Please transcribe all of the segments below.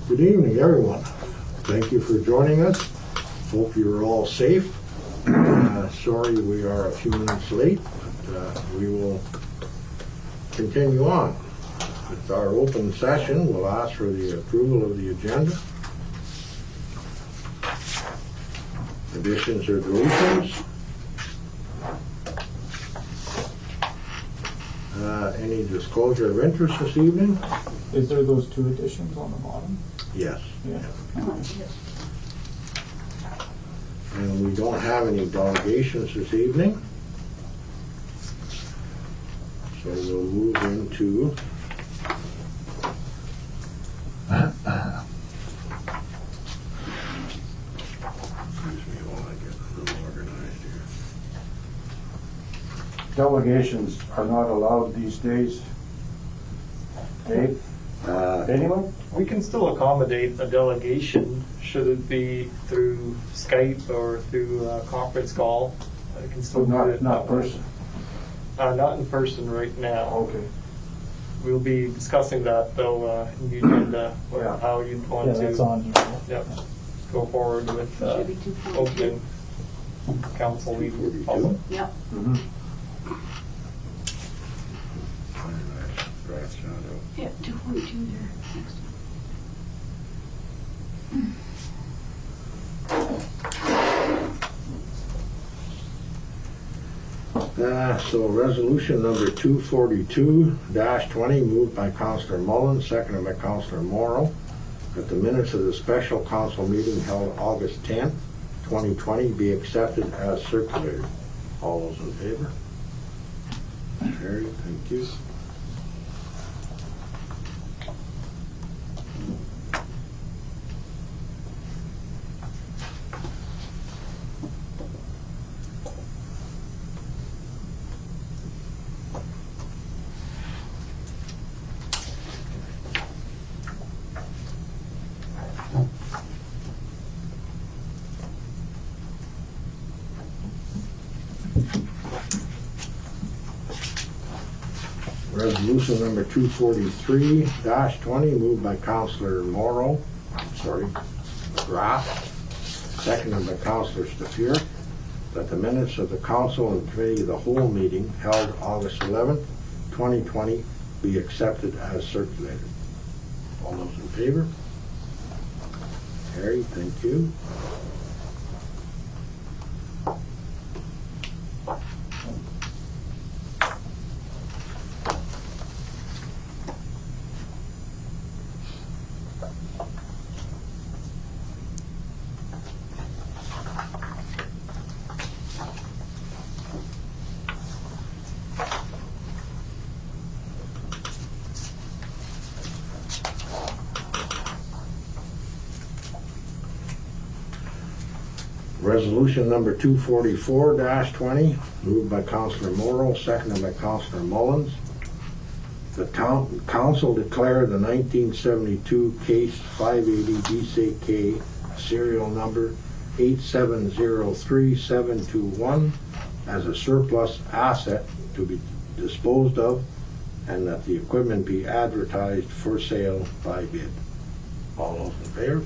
Good evening, everyone. Thank you for joining us. Hope you're all safe. Sorry we are a few minutes late, but we will continue on. With our open session, we'll ask for the approval of the agenda. Additions or deletions? Any disclosure of interest this evening? Is there those two additions on the bottom? Yes. Yeah. And we don't have any delegations this evening. So we'll move into excuse me while I get a little organized here. Delegations are not allowed these days. Dave? Anyone? We can still accommodate a delegation should it be through Skype or through a conference call. I can still do it. Not person. Not in person right now. Okay. We'll be discussing that though in the agenda, Yeah. how you'd want Yeah, that's to on here. go forward with Should be 242. opening council meeting. 242? Yep. Mm-hmm. Scratch that out. Yeah, 242 there. Next So resolution number 242-20, moved by Councillor Mullen, seconded by Councillor Morrow, that the minutes of the special council meeting held August 10th, 2020 be accepted as circulated. All those in favor? Carried, thank you. Resolution number 243-20, moved by Councillor McGrath, seconded by Councillor Staffier, that the minutes of the council and committee of the whole meeting held August 11th, 2020 be accepted as circulated. All those in favor? Carried, thank you. Resolution number 244-20, moved by Councillor Morrow, seconded by Councillor Mullins. The council declared the 1972 case 580 BCK serial number 8703721 as a surplus asset to be disposed of, and that the equipment be advertised for sale by bid. All those in favor?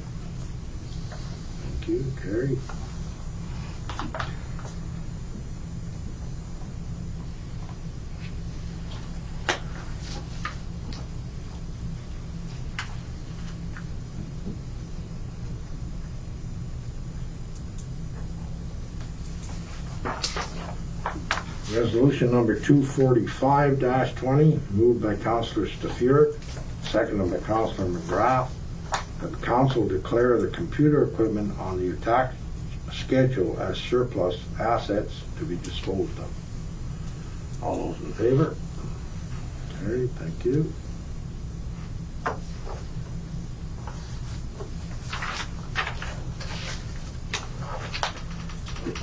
Thank you. Carried. Resolution number 245-20, moved by Councillor Staffier, seconded by Councillor McGrath, that the council declare the computer equipment on the attack schedule as surplus assets to be disposed of. All those in favor? Carried, thank you.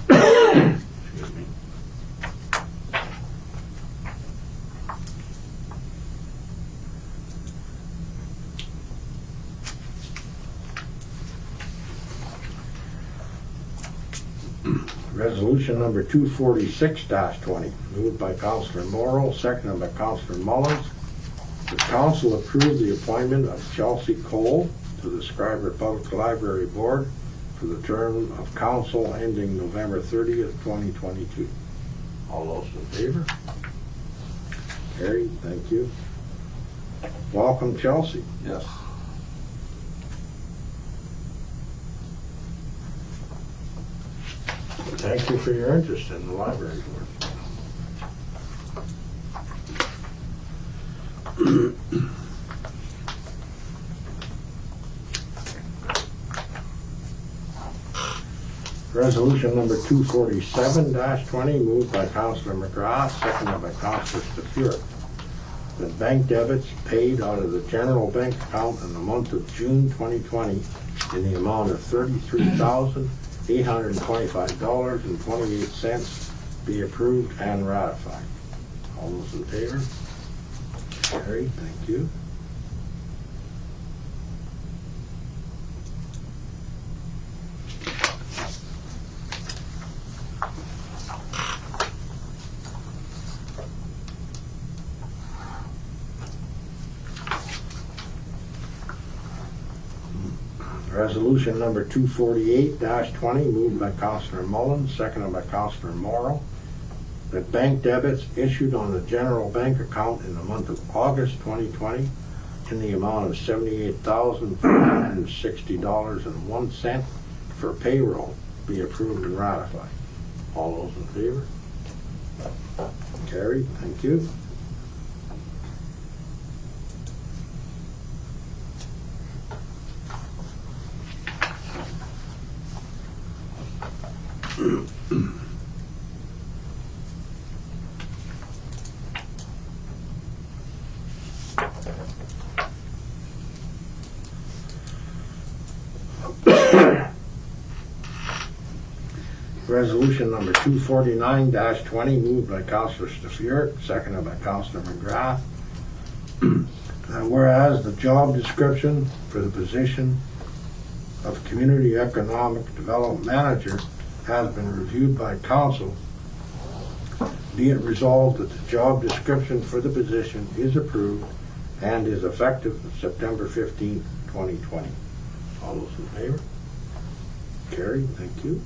Excuse me. Resolution number 246-20, moved by Councillor Morrow, seconded by Councillor Mullins. The council approved the appointment of Chelsea Cole to the Schreiber Public Library Board for the term of council ending November 30th, 2022. All those in favor? Carried, thank you. Welcome, Chelsea. Yes. Thank you for your interest in the library board. Resolution number 247-20, moved by Councillor McGrath, seconded by Councillor Staffier, that bank debits paid out of the general bank account in the month of June 2020 in the amount of $33,825.28 be approved and ratified. All those in favor? Carried, thank you. Resolution number 248-20, moved by Councillor Mullins, seconded by Councillor Morrow, that bank debits issued on the general bank account in the month of August 2020 in the amount of $78,460.01 for payroll be approved and ratified. All those in favor? Carried, thank you. Resolution number 249-20, moved by Councillor Staffier, seconded by Councillor McGrath. Whereas the job description for the position of Community Economic Development Manager has been reviewed by Council, be it resolved that the job description for the position is approved and is effective September 15th, 2020. All those in favor? Carried, thank you.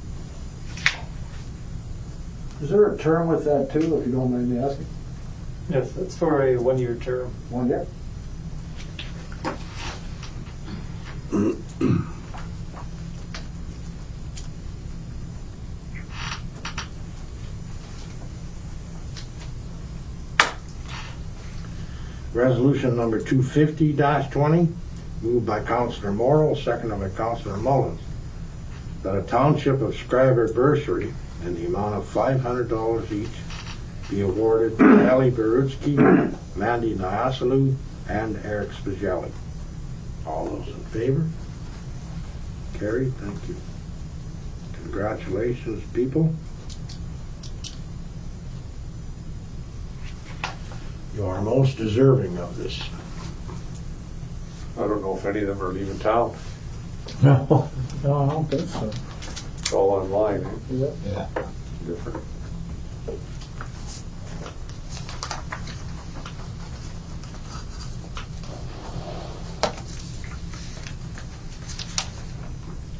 Is there a term with that too, if you don't mind me asking? Yes, that's for a one-year term. 1 year? Resolution number 250-20, moved by Councillor Morrow, seconded by Councillor Mullins, that a Township of Schreiber bursary in the amount of $500 each be awarded to Ali Barutsky, Mandy Nyasalu, and Eric Spagelli. All those in favor? Carried, thank you. Congratulations, people. You are most deserving of this. I don't know if any of them are leaving town. No, I don't think so. It's all online, eh? Yeah. Different.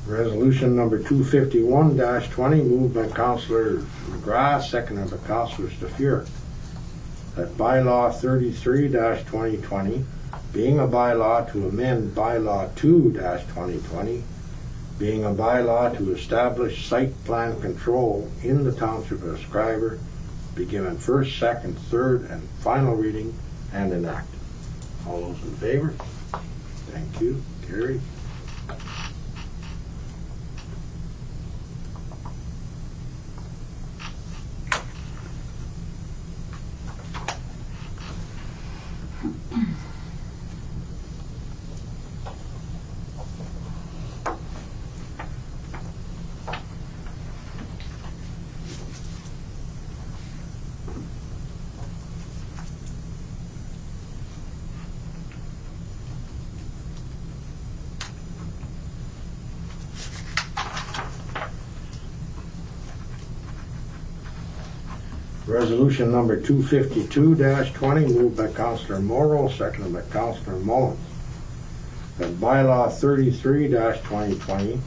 Resolution number 251-20, moved by Councillor McGrath, seconded by Councillor Staffier, that bylaw 33-2020, being a bylaw to amend bylaw 2-2020, being a bylaw to establish site plan control in the Township of Schreiber, be given first, second, third, and final reading and enacted. All those in favor? Thank you. Carried. Resolution number 252-20, moved by Councillor Morrow, seconded by Councillor Mullins, That bylaw 33-2020,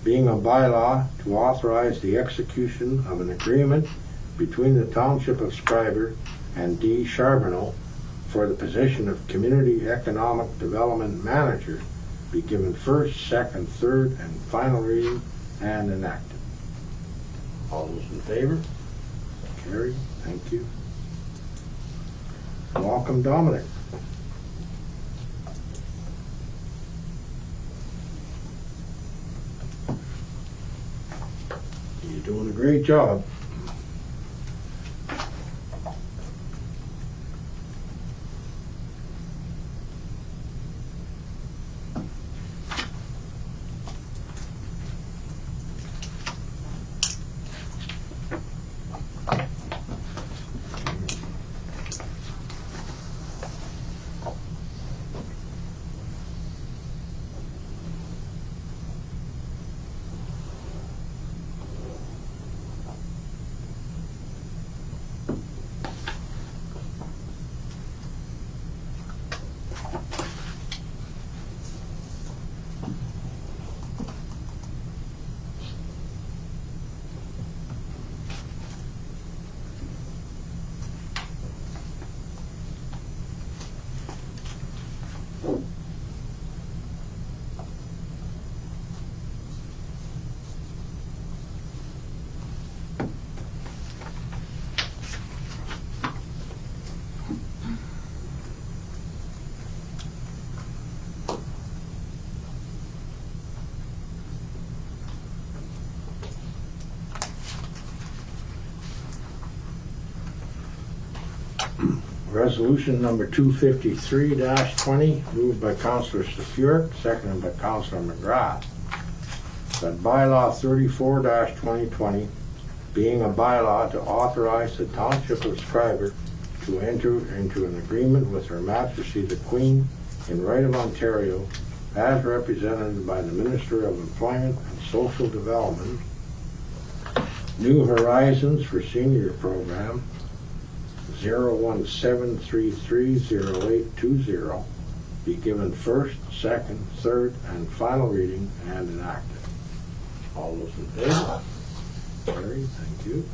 being a bylaw to authorize the execution of an agreement between the Township of Schreiber and D. Charbonneau for the position of Community Economic Development Manager, be given first, second, third, and final reading and enacted. All those in favor? Carried. Thank you. Welcome, Dominic. You're doing a great job. Resolution number 253-20, moved by Councillor Stafuric, seconded by Councillor McGrath. That bylaw 34-2020, being a bylaw to authorize the Township of Schreiber to enter into an agreement with Her Majesty the Queen in Right of Ontario, as represented by the Minister of Employment and Social Development, New Horizons for Senior Program, 017330820, be given first, second, third, and final reading and enacted. All those in favor? Carried. Thank you.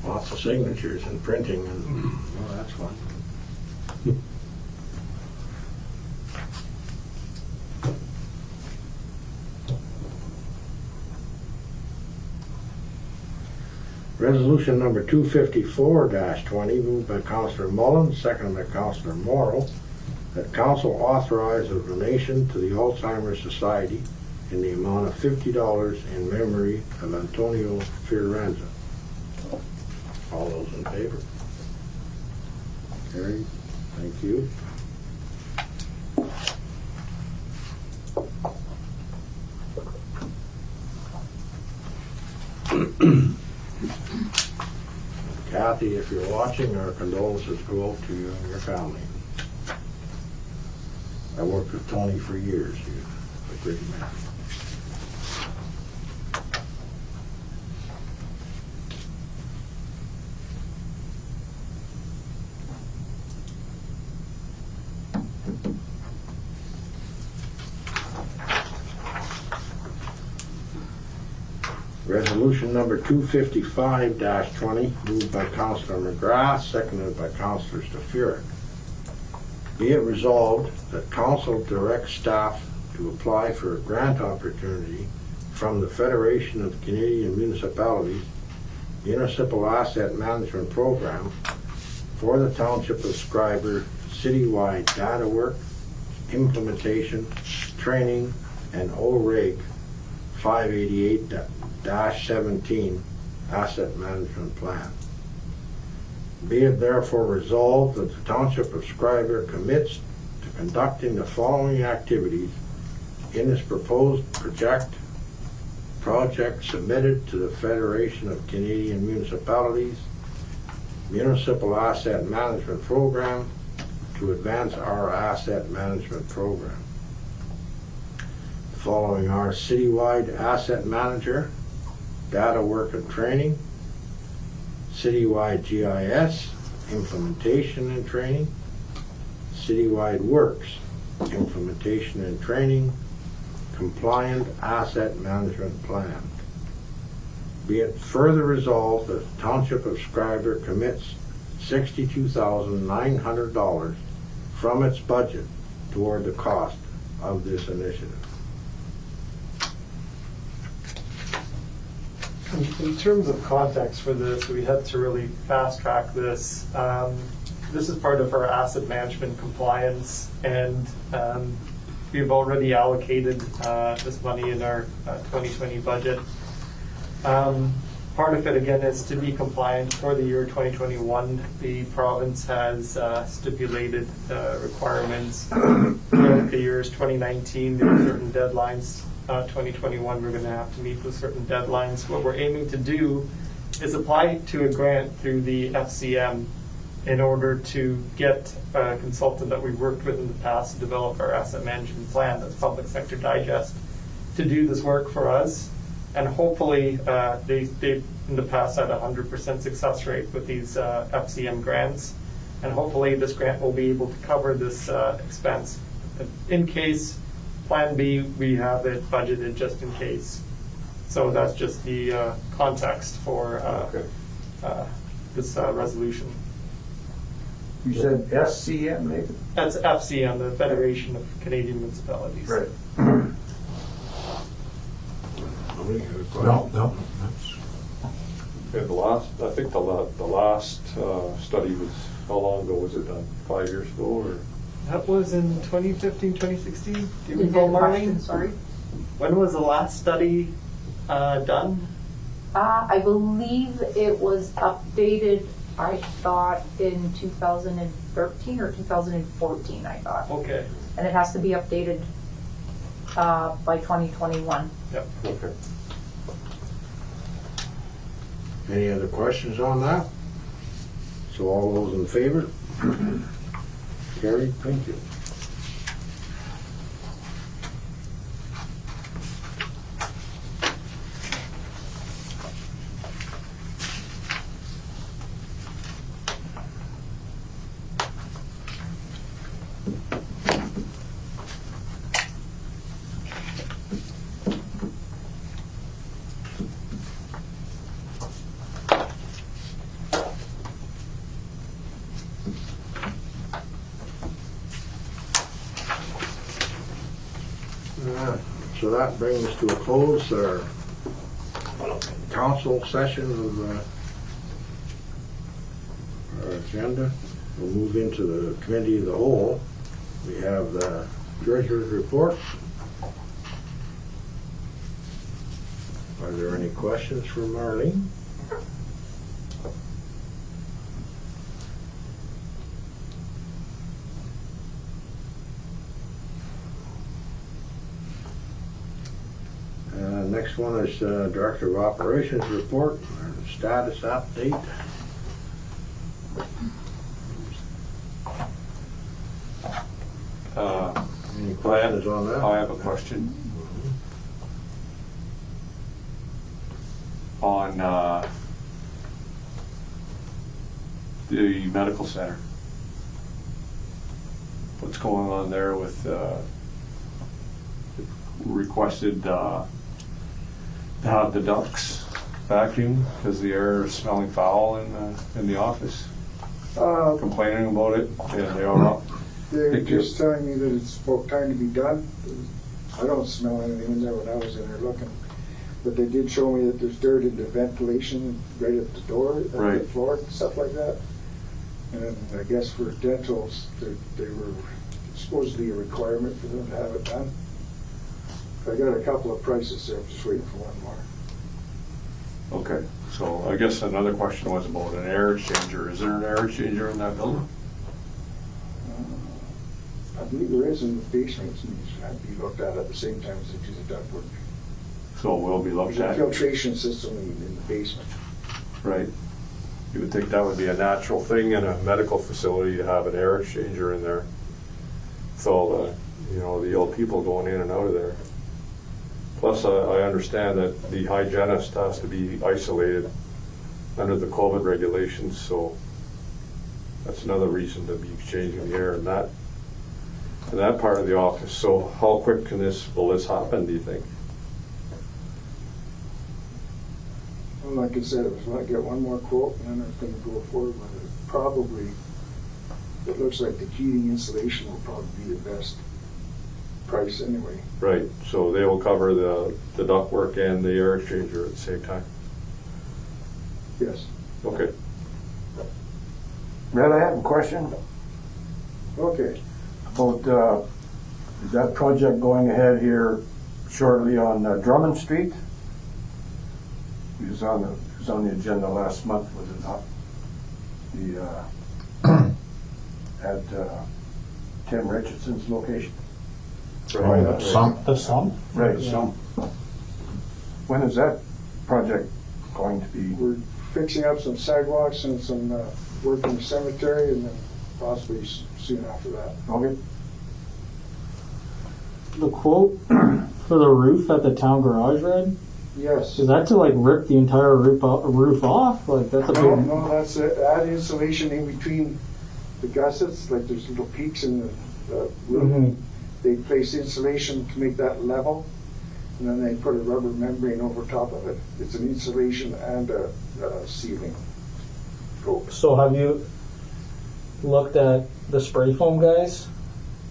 Lots of signatures and printing, and well, that's fun. Resolution number 254-20, moved by Councillor Mullen, seconded by Councillor Morrow, that Council authorize a donation to the Alzheimer's Society in the amount of $50 in memory of Antonio Fiorenza. All those in favor? Carried. Thank you. Kathy, if you're watching, our condolences go out to you and your family. I worked with Tony for years. He's a great man. Resolution number 255-20, moved by Councillor McGrath, seconded by Councillor Stafuric. Be it resolved that council directs staff to apply for a grant opportunity from the Federation of Canadian Municipalities Municipal Asset Management Program for the Township of Schreiber citywide data work, implementation, training, and OREG 588-17 Asset Management Plan. Be it therefore resolved that the Township of Schreiber commits to conducting the following activities in this proposed project submitted to the Federation of Canadian Municipalities Municipal Asset Management Program to advance our asset management program. Following our citywide asset manager, data work and training, citywide GIS, implementation and training, citywide works, implementation and training, compliant asset management plan. Be it further resolved that the Township of Schreiber commits $62,900 from its budget toward the cost of this initiative. In terms of context for this, we had to really fast track this. This is part of our asset management compliance, and we've already allocated this money in our 2020 budget. Part of it, again, is to be compliant for the year 2021. The province has stipulated requirements throughout the years 2019. There are certain deadlines. 2021, we're going to have to meet with certain deadlines. What we're aiming to do is apply to a grant through the FCM in order to get a consultant that we've worked with in the past to develop our asset management plan, that's Public Sector Digest, to do this work for us. And hopefully, they've in the past had a 100% success rate with these FCM grants. And hopefully this grant will be able to cover this expense. In case Plan B, we have it budgeted just in case. So that's just the context for this resolution. You said SCM, Nathan? That's FCM, the Federation of Canadian Municipalities. Right. Nobody have a question? No, that's, And I think the last study was, how long ago was it done? 5 years ago, or? That was in 2015, 2016. Do you Is recall, that a question? Marlene? Sorry. When was the last study done? I believe it was updated, I thought, in 2013 or 2014, I thought. Okay. And it has to be updated by 2021. Yep. Okay. Any other questions on that? So all those in favor? Carried, thank you. So that brings to a close our council session of our agenda. We'll move into the committee of the whole. We have the treasurer's report. Are there any questions for Marlene? Next one is Director of Operations report, status update. Any questions on that? I have a question. On the medical center. What's going on there with requested to have the ducts vacuumed because the air is smelling foul in the office? Complaining about it, and they are up. They're Thank you. just telling me that it's about time to be done. I don't smell anything in there when I was in there looking. But they did show me that there's dirt in the ventilation right at the door, at the Right. floor, and stuff like that. And I guess for dentals, they were supposedly a requirement for them to have it done. I got a couple of prices there, I'm just waiting for one more. Okay, so I guess another question was about an air exchanger. Is there an air exchanger in that building? I believe there is in the basement, it needs to have to be looked at the same time as they do the ductwork. So we'll be looked There's a at, filtration system in the basement. right? You would think that would be a natural thing in a medical facility to have an air exchanger in there. So, the old people going in and out of there. Plus, I understand that the hygienist has to be isolated under the COVID regulations, so that's another reason to be exchanging the air in that part of the office. So how quick will this happen, do you think? Well, like I said, if I get one more quote, and then I'm gonna go forward with it. Probably, it looks like the heating insulation will probably be the best price anyway. Right, so they will cover the ductwork and the air exchanger at the same time? Yes. Okay. Brad, I have a question Okay. about, is that project going ahead here shortly on Drummond Street? It was on the agenda last month, was it not? At Tim Richardson's location. Oh, some, The sum? Right, so, when is that project going to be? We're fixing up some sidewalks and some work in the cemetery, and then possibly soon after that. Okay. The quote for the roof at the town garage, Red? Yes. Is that to like rip the entire roof off? Like that's a No, big. no, that's it. Add insulation in between the gussets, like there's little peaks in the roof. Mhm. They place insulation to make that level, and then they put a rubber membrane over top of it. It's an insulation and a ceiling coat. So have you looked at the spray foam guys?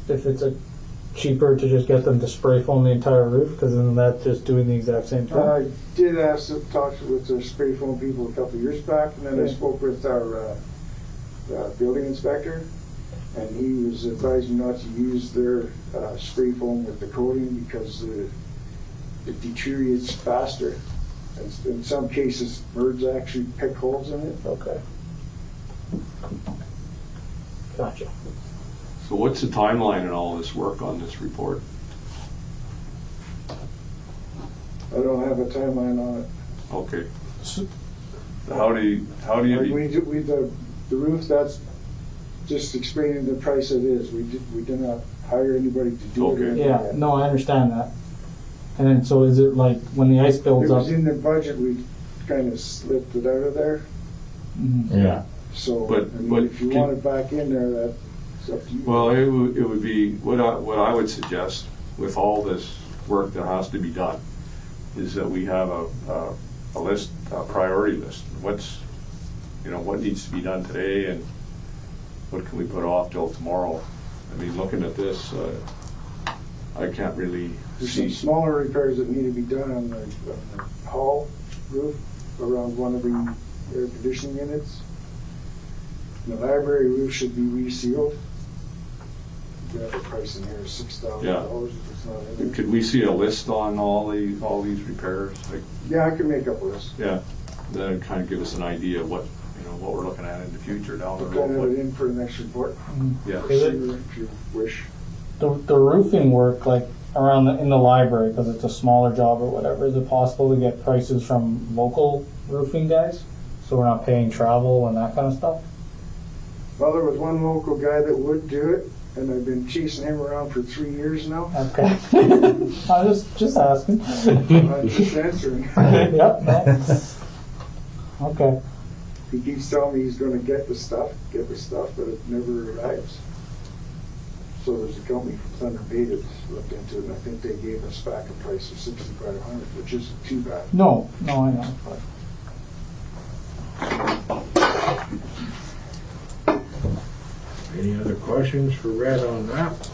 If it's cheaper to just get them to spray foam the entire roof, because then that's just doing the exact same thing. I did talk with the spray foam people a couple of years back, and then I spoke with our building inspector, and he was advising not to use their spray foam with the coating because it deteriorates faster. And in some cases, birds actually pick holes in it. Okay. Gotcha. So what's the timeline in all this work on this report? I don't have a timeline on it. Okay. How do you The roof, that's just explaining the price it is. We did not hire anybody to do it. or Okay. anything Yeah, yet. no, I understand that. And then, so is it like when the ice It builds up? was in the budget, we kind of slipped it out of there. Mhm. yeah. So, But- I mean, but if you can- want it back in there, that's up to you. Well, it would be, what I would suggest with all this work that has to be done is that we have a list, a priority list. What needs to be done today and what can we put off till tomorrow? I mean, looking at this, I can't really There's some see. smaller repairs that need to be done on the hall roof around one of the air conditioning units. The library roof should be resealed. You have the price in here, $6,000 if it's not in there. Could we see a list on all these repairs? Like, Yeah, I can make up a list. yeah, then kind of give us an idea of what we're looking at in the future down the I'll kind of have road. it in for the next report. Yeah. Is it- If you wish. The roofing work, like around in the library, because it's a smaller job or whatever, is it possible to get prices from local roofing guys? So we're not paying travel and that kind of stuff? Well, there was one local guy that would do it, and I've been chasing him around for 3 years now. Okay. I was just asking. I'm just answering. Yep. No. Okay. He keeps telling me he's gonna get the stuff, but it never arrives. So there's a company from Thunder Bay that looked into it, and I think they gave us back a price of $6,500, which isn't too bad. No, I know. Any other questions? questions for Red on that?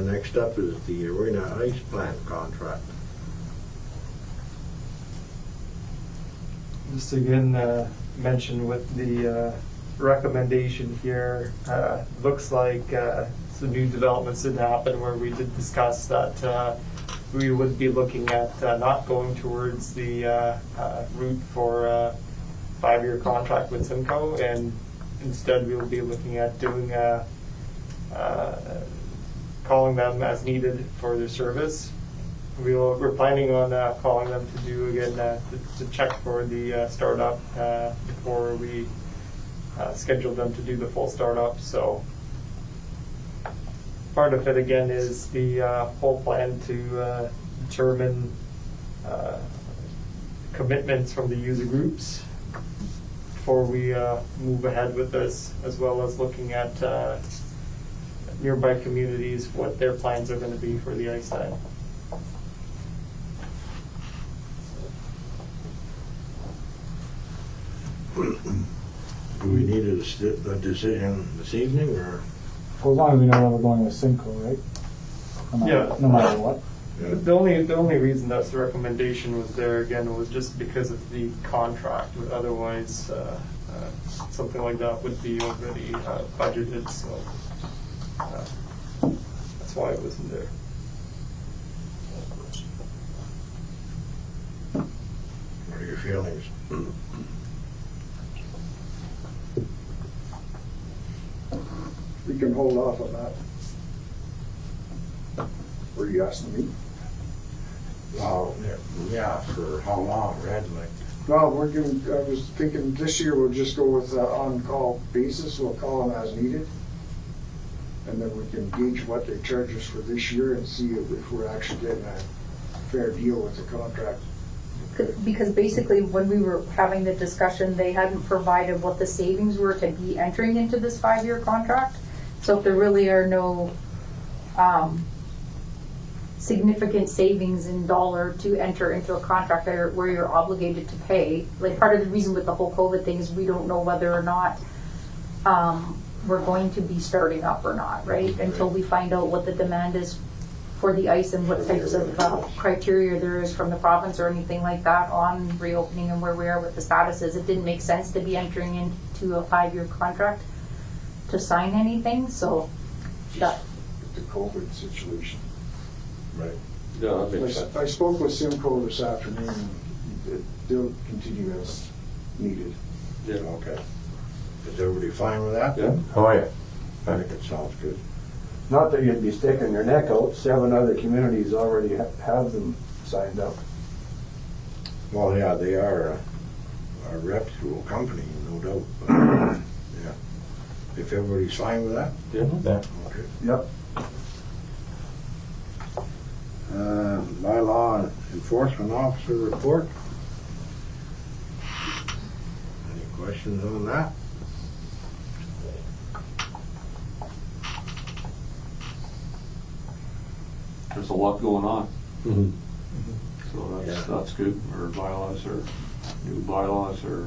Next up is the Arena Ice Plant contract. Just again, mention with the recommendation here, looks like some new developments did happen where we did discuss that we would be looking at not going towards the route for a 5-year contract with Simcoe, and instead we will be looking at doing calling them as needed for their service. We're planning on calling them to do again to check for the startup before we schedule them to do the full startup. So part of it again is the whole plan to determine commitments from the user groups before we move ahead with this, as well as looking at nearby communities, what their plans are going to be for the ice time. Do we need a decision this evening, or? Well, as long as we know that we're going with Simcoe, right? No matter what. Yeah. The only reason that's the recommendation was there again was just because of the contract. Otherwise, something like that would be already budgeted. So that's why it wasn't there. What are your feelings? We can hold off on that. Were you asking me? Well, yeah, for how long, Red? Like, Well, I was thinking this year we'll just go with on-call basis. We'll call them as needed. And then we can gauge what they charge us for this year and see if we're actually getting a fair deal with the contract. Because basically, when we were having the discussion, they hadn't provided what the savings were to be entering into this 5-year contract. So if there really are no significant savings in dollar to enter into a contract where you're obligated to pay, like part of the reason with the whole COVID thing is we don't know whether or not we're going to be starting up or not, right? Until we find out what the demand is for the ice and what types of criteria there is from the province or anything like that on reopening and where we are with the statuses. It didn't make sense to be entering into a 5-year contract to sign anything, so that. The COVID situation. right. Yeah, that makes sense. I spoke with Simcoe this afternoon, and they'll continue as needed. Yeah. Okay. Is everybody fine with that? Yeah. Oh, yeah. I think it sounds good. Not that you'd be sticking your neck out, 7 other communities already have them signed up. Well, yeah, they are a reputable company, no doubt. But, yeah. If everybody's fine with that? Yeah. Okay. Yep. Bylaw enforcement officer report. Any questions on that? There's a lot going on. Mm-hmm. So Yeah. that's good. Our new bylaws are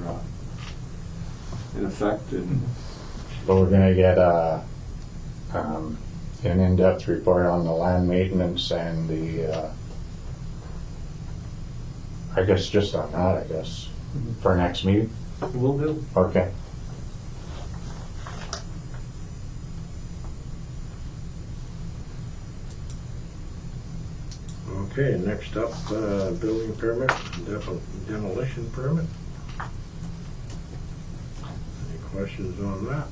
in effect, and But we're gonna get an in-depth report on the land maintenance and the, I guess just on that, I guess, for next meeting. Will do. Okay. Okay, next up, building permit, demolition permit. Any questions on that?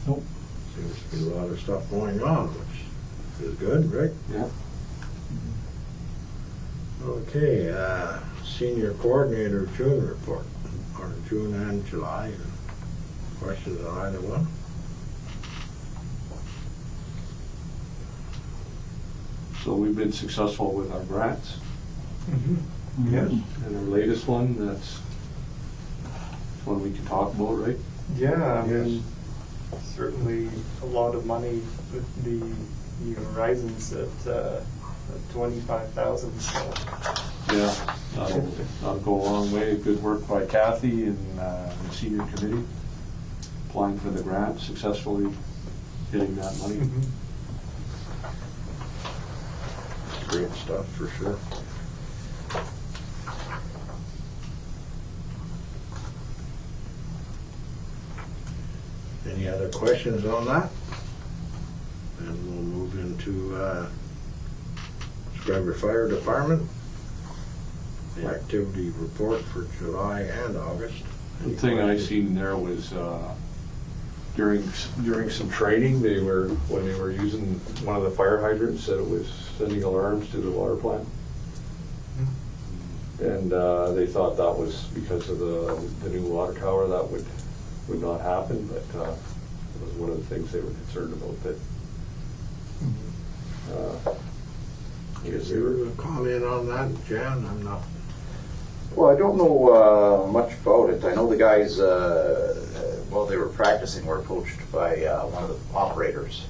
Nope. Seems to be a lot of stuff going on, which is good, right? Yeah. Okay, senior coordinator June report, or June and July. Questions on either one? so we've been successful with our grants. Yes. And our latest one, that's one we can talk about, right? Yeah, I mean, certainly a lot of money with the New Horizons at 25,000. So. Yeah, that'll go a long way. Good work by Kathy and the senior committee, applying for the grant, successfully getting that money. Mhm. Great stuff for sure. Any other questions on that? And we'll move into Schreiber Fire Department. The activity report for July and August. The thing I seen there was during some training, when they were using one of the fire hydrants, that it was sending alarms to the water plant. And they thought that was because of the new water tower that would not happen, but it was one of the things they were concerned about. That Is there a comment on that, Jan? I'm not. Well, I don't know much about it. I know the guys, while they were practicing, were approached by one of the operators,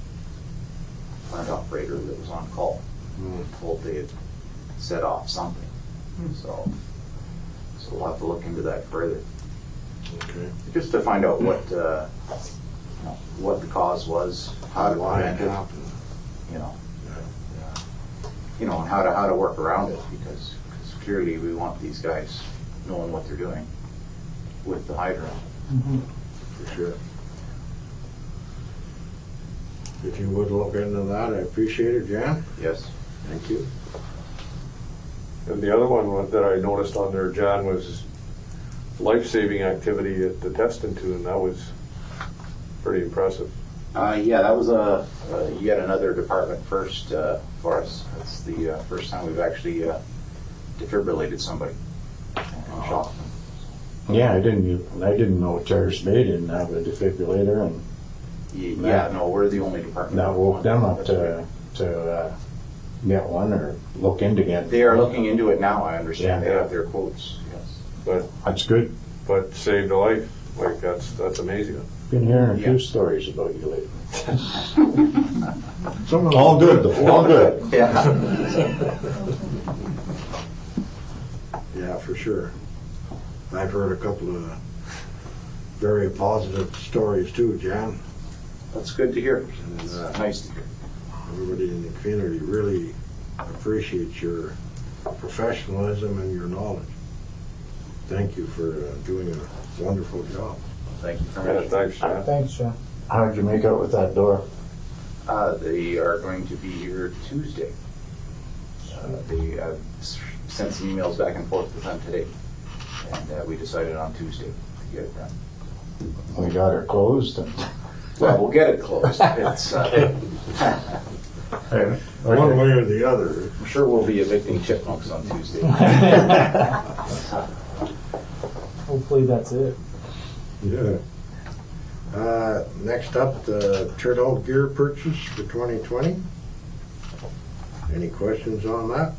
plant operator that was on call, told they had set off something. So we'll have to look into that further, Okay. just to find out what the cause was, how to Why it prevent it, happened. and how to work around it, because clearly we want these guys knowing what they're doing with the hydrant. For sure. If you would look into that, I appreciate it, Jan. Yes. Thank you. And the other one that I noticed on there, John, was life-saving activity at the testing tune. That was pretty impressive. Yeah, that was yet another department first for us. It's the first time we've actually defibrillated somebody and shocked them. Yeah, I didn't know Terrace Bay didn't have a defibrillator, and Yeah, no, we're the only department. that woke them up to get one or look into getting. They are looking into it now, I understand. Yeah. They have their quotes, yes. But That's good. saved a life. Like that's amazing. Been hearing a few Yeah. stories about you lately. Some of All good, though. All good. Yeah. Yeah, for sure. I've heard a couple of very positive stories too, Jan. That's good to hear. And It's nice to hear. everybody in the community really appreciates your professionalism and your knowledge. Thank you for doing a wonderful job. Thank you very Yeah, much. thanks, John. Thanks, John. How'd you make out with that door? They are going to be here Tuesday. They sent some emails back and forth with them today, and we decided on Tuesday to get it done. We got her closed. And Well, we'll get it closed. It's, One way or the other. I'm sure we'll be evicting chipmunks on Tuesday. Hopefully that's it. Yeah. Next up, the turnout gear purchase for 2020. Any questions on that?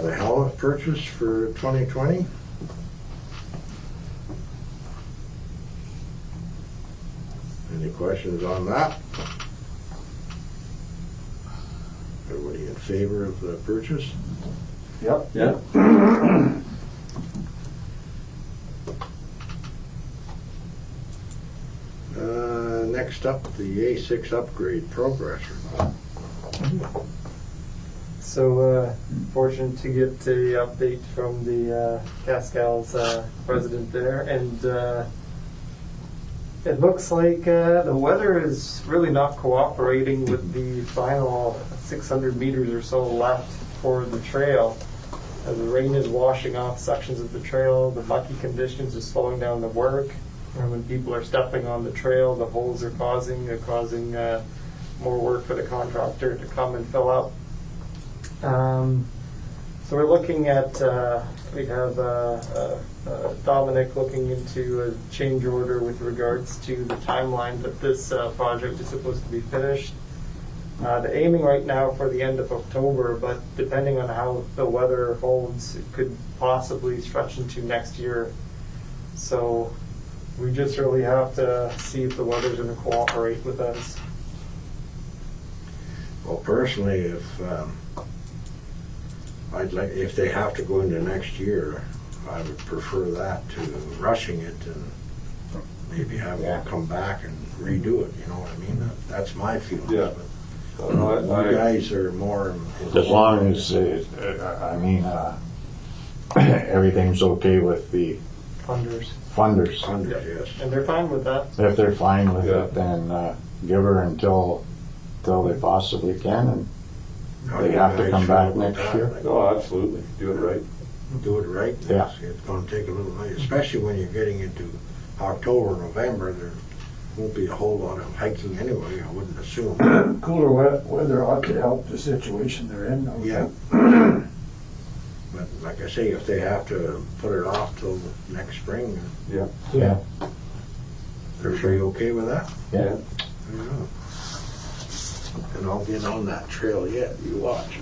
The helmet purchase for 2020. Any questions on that? Everybody in favor of the purchase? Yep. Yeah. Next up, the A6 upgrade progress report. So fortunate to get a update from the Cascal's president there, and it looks like the weather is really not cooperating with the final 600 meters or so left for the trail. The rain is washing off sections of the trail, the mucky conditions are slowing down the work, and when people are stepping on the trail, the holes are causing more work for the contractor to come and fill up. So we're looking at, we have Dominic looking into a change order with regards to the timeline that this project is supposed to be finished. The aiming right now for the end of October, but depending on how the weather holds, it could possibly stretch into next year. So we just really have to see if the weather's going to cooperate with us. Well, personally, if they have to go into next year, I would prefer that to rushing it and maybe having to come back and redo it, you know what I mean? That's my feeling. Yeah. You guys are more. As long as, everything's okay with the Funders. funders. Yes. And they're fine with that. If they're fine with Yeah. it, then give her until they possibly can, and they have to come back next year. Oh, absolutely. Do it right. Do it right. Yeah. It's going to take a little while, especially when you're getting into October, November. There won't be a whole lot of hiking anyway, I wouldn't assume. Cooler weather ought to help the situation they're in. I would Yeah. think. But like I say, if they have to put it off till next spring, Yeah. Yeah. they're sure you okay with that? Yeah. Yeah. And I'll get on that trail yet, you watch.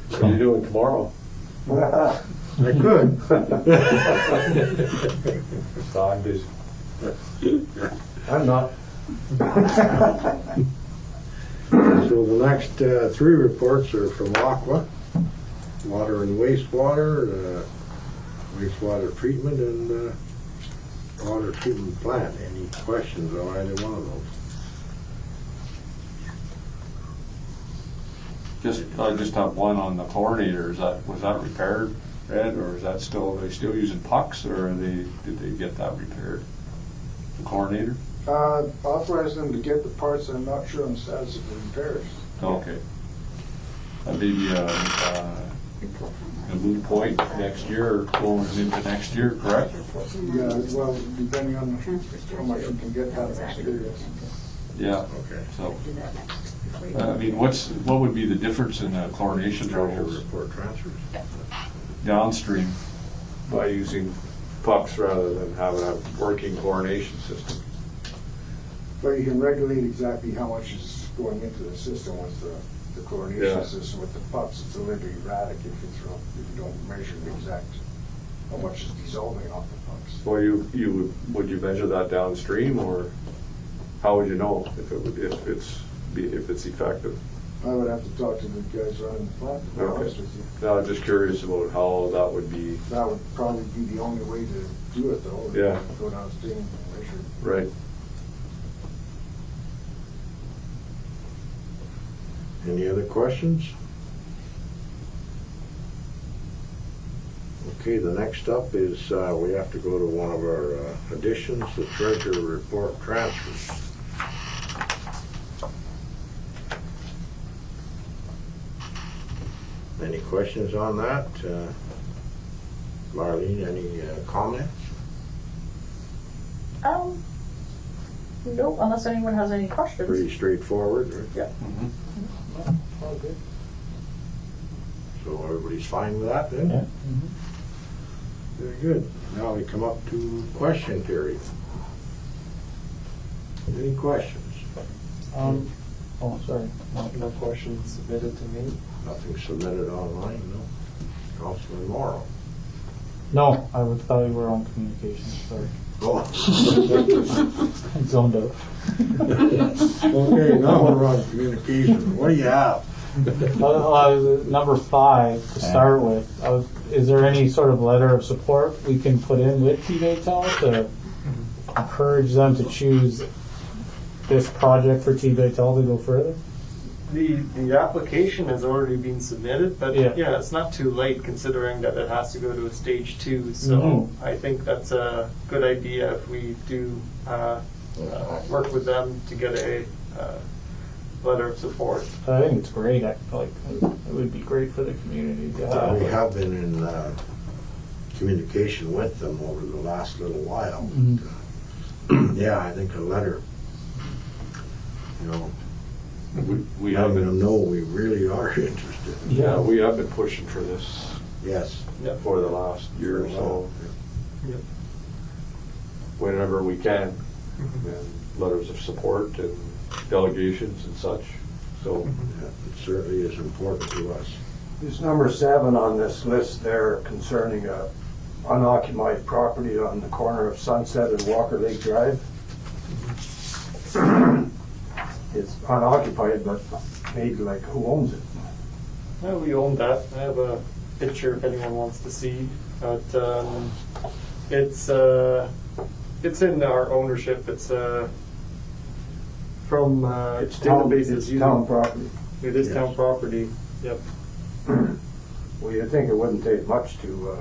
What are you doing tomorrow? I could. I'm busy. I'm not. So the next three reports are from Aqua, water and wastewater, wastewater treatment, and water treatment plant. Any questions on either one of those? I just have one on the chlorinator. Was that repaired, Ed, or is that still, are they still using pucks, or did they get that repaired? The chlorinator? Authorize them to get the parts. I'm not sure on the status of the repairs. Okay. That may be a moot point next year, or going into next year, correct? Yeah, well, depending on how much we can get out of next year, yes. Yeah. Okay. So, what would be the difference in the chlorination Treasure levels report transfers. downstream? By using pucks rather than having a working chlorination system. But you can regulate exactly how much is going into the system with the chlorination Yeah. system. With the pucks, it's a little bit erratic if you don't measure the exact how much is dissolving off the pucks. Well, would you measure that downstream, or how would you know if it's effective? I would have to talk to the guys running the plant, to be Okay. honest with you. No, I'm just curious about how that would be. That would probably be the only way to do it, though. Yeah. Go downstream and measure. Right. Any other questions? Okay, the next up is we have to go to one of our additions, the treasurer report transfers. Any questions on that? Marlene, any comments? No, unless anyone has any questions. Pretty straightforward, right? Yeah. All good. So everybody's fine with that then? Yeah. Very good. Now we come up to question period. Any questions? Sorry. No questions submitted to me. Nothing submitted online, no? Councilman Morrow? No, I would thought you were on communications, sorry. Oh. I zoned out. Okay, now we're on communication. What do you have? Number 5 to start with. Is there any sort of letter of support we can put in with T-Baytel to encourage them to choose this project for T-Baytel to go further? The application has already been submitted, but Yeah. it's not too late considering that it has to go to a stage 2. So I think that's a good idea if we do work with them to get a letter of support. I think it's great. It would be great for the community to have. We have been in communication with them over the last little while. Yeah, I think a letter, We have letting them been, know we really are interested. yeah, we have been pushing for this Yes. for the last year or so. Yep. Whenever we can, and letters of support and delegations and such, so. Yeah, it certainly is important to us. There's number 7 on this list there concerning a unoccupied property on the corner of Sunset and Walker Lake Drive. It's unoccupied, but maybe like who owns it? Well, we own that. I have a picture if anyone wants to see. But it's in our ownership. It's from It's town, databases. it's town property. It is Yes. town property. Yep. Well, you'd think it wouldn't take much to,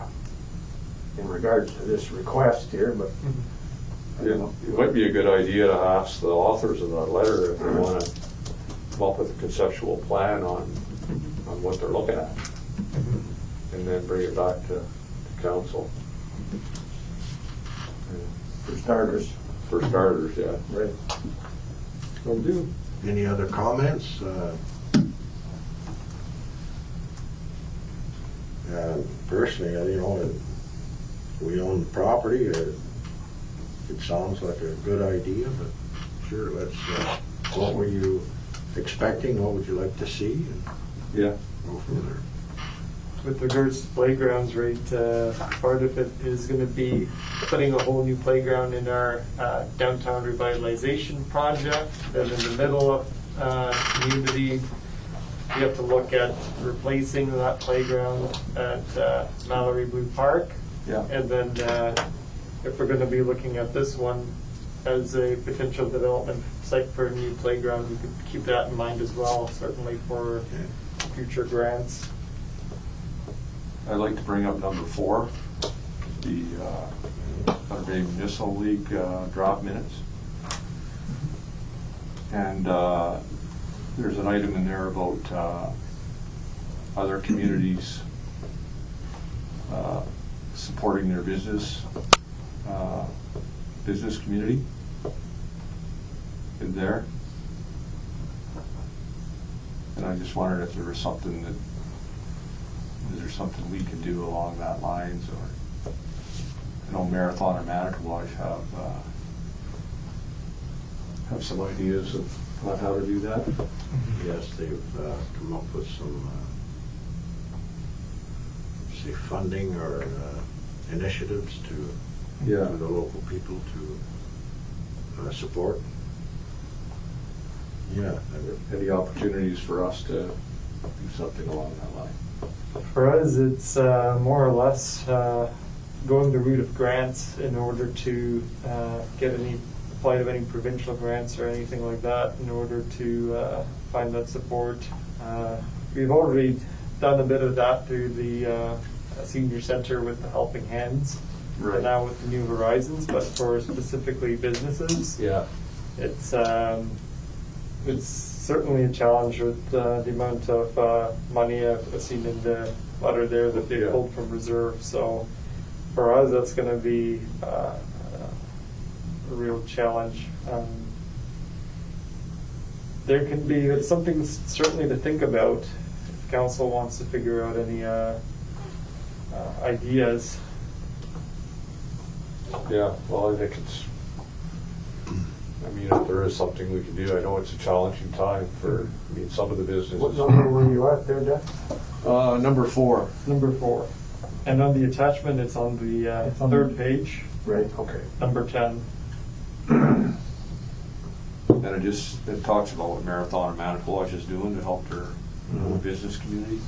in regards to this request here, but I don't know. It might be a good idea to ask the authors of that letter if they want to come up with a conceptual plan on what they're looking at, and then bring it back to council. For starters. For starters, yeah. Right. Will do. Any other comments? Personally, we own the property. It sounds like a good idea, but sure, let's, what were you expecting? What would you like to see? And Yeah. go from there. With regards to playgrounds, right, part of it is going to be putting a whole new playground in our downtown revitalization project. Then in the middle of community, we have to look at replacing that playground at Mallory Blue Park. Yeah. And then if we're going to be looking at this one as a potential development site for a new playground, we could keep that in mind as well, certainly for future grants. I'd like to bring up number 4, the Thunder Bay Municipal League draft minutes. And there's an item in there about other communities supporting their business community in there. And I just wondered if there was something that, is there something we can do along that lines, or, I know Marathon and Manitowoc have some ideas of how to do that. Yes, they've come up with some, say, funding or initiatives to for the local people to support. Yeah, Any opportunities for us to do something along that line? For us, it's more or less going the route of grants in order to apply to any provincial grants or anything like that in order to find that support. We've already done a bit of that through the senior center with the Helping Hands, and now with the New Horizons, but for specifically businesses, it's certainly a challenge with the amount of money I've seen in the letter there that they pulled from reserve. So for us, that's going to be a real challenge. There can be something certainly to think about if council wants to figure out any ideas. Yeah, well, I think if there is something we can do, I know it's a challenging time for, some of the businesses. What number were you at there, Jeff? Number 4. Number 4. And on the attachment, it's on the third page, Right, okay. number 10. And it talks about what Marathon and Manitowoc is doing to help their business community.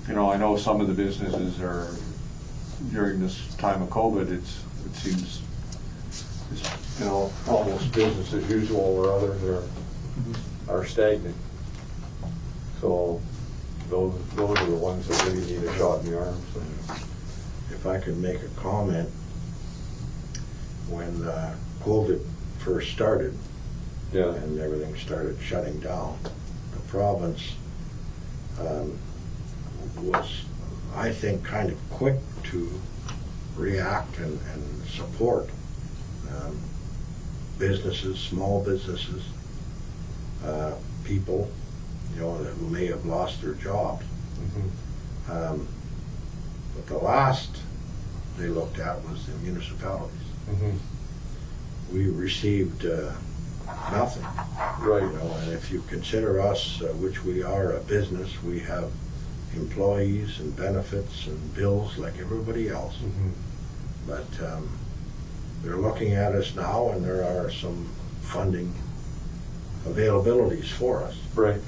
I know some of the businesses are, during this time of COVID, it seems Almost business as usual, where others are stagnant. So those are the ones that really need a shot in the arm. So. if I could make a comment, when COVID first started and everything started shutting down, the province was, I think, kind of quick to react and support businesses, small businesses, people, who may have lost their jobs. But the last they looked at was the municipalities. We received nothing. Right. And if you consider us, which we are a business, we have employees and benefits and bills like everybody else. But they're looking at us now, and there are some funding availabilities for us. Right.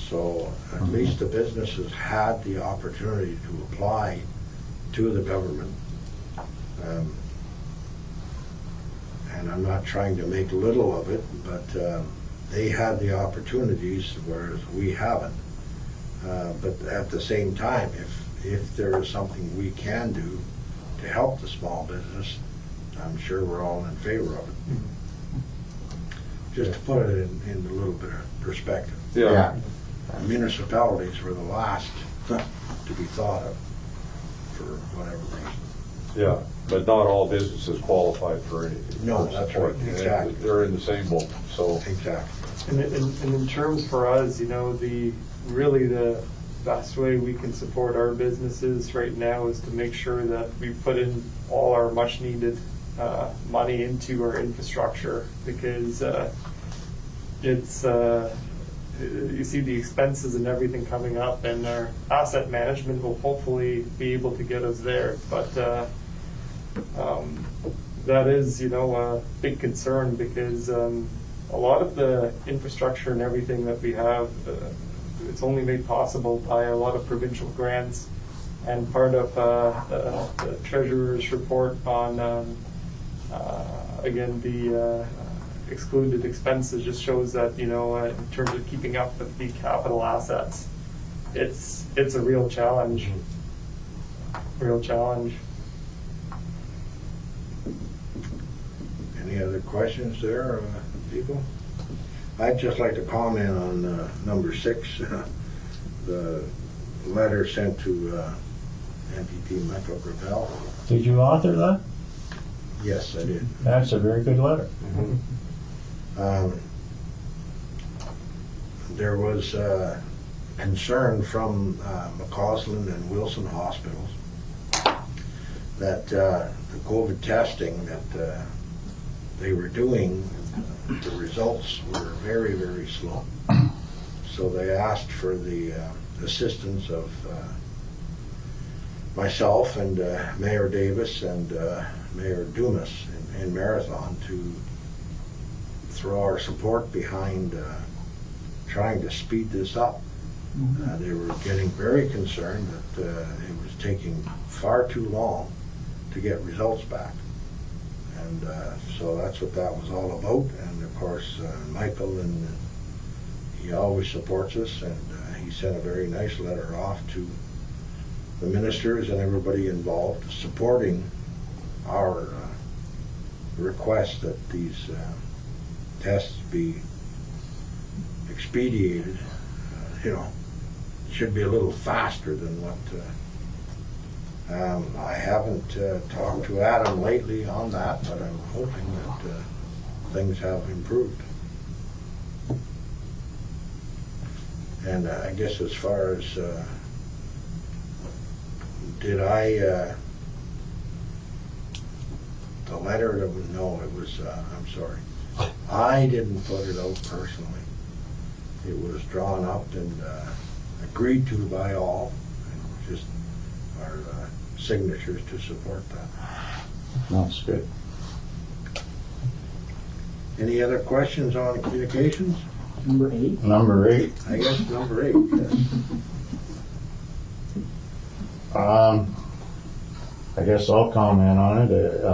So at least the businesses had the opportunity to apply to the government. And I'm not trying to make little of it, but they had the opportunities, whereas we haven't. But at the same time, if there is something we can do to help the small business, I'm sure we're all in favor of it. Just to put it in a little bit of perspective. Yeah. Municipalities were the last to be thought of for whatever reason. Yeah, but not all businesses qualify for anything. No, that's right, exactly. They're in the same boat, so. Exactly. And in terms for us, the best way we can support our businesses right now is to make sure that we put in all our much needed money into our infrastructure, because it's you see the expenses and everything coming up, and our asset management will hopefully be able to get us there. But that is, a big concern, because a lot of the infrastructure and everything that we have, it's only made possible by a lot of provincial grants. And part of the Treasurer's report on, again, the excluded expenses just shows that, in terms of keeping up with the capital assets, it's a real challenge. Real challenge. Any other questions there, people? I'd just like to comment on number 6, the letter sent to MPP Metro Gravel. Did you author that? Yes, I did. That's a very good letter. There was concern from McCausland and Wilson hospitals that the COVID testing that they were doing, the results were very, very slow. So they asked for the assistance of myself and Mayor Davis and Mayor Dumas in Marathon to throw our support behind trying to speed this up. They were getting very concerned that it was taking far too long to get results back. And so that's what that was all about. And of course, Michael, and he always supports us, and he sent a very nice letter off to the ministers and everybody involved supporting our request that these tests be expedited. It should be a little faster than what I haven't talked to Adam lately on that, but I'm hoping that things have improved. And I guess as far as did I the letter that was, no, it was I'm sorry, I didn't put it out personally. It was drawn up and agreed to by all, and just our signatures to support that. That's good. Any other questions on communications? Number 8. Number 8. I guess number 8, yes. I guess I'll comment on it.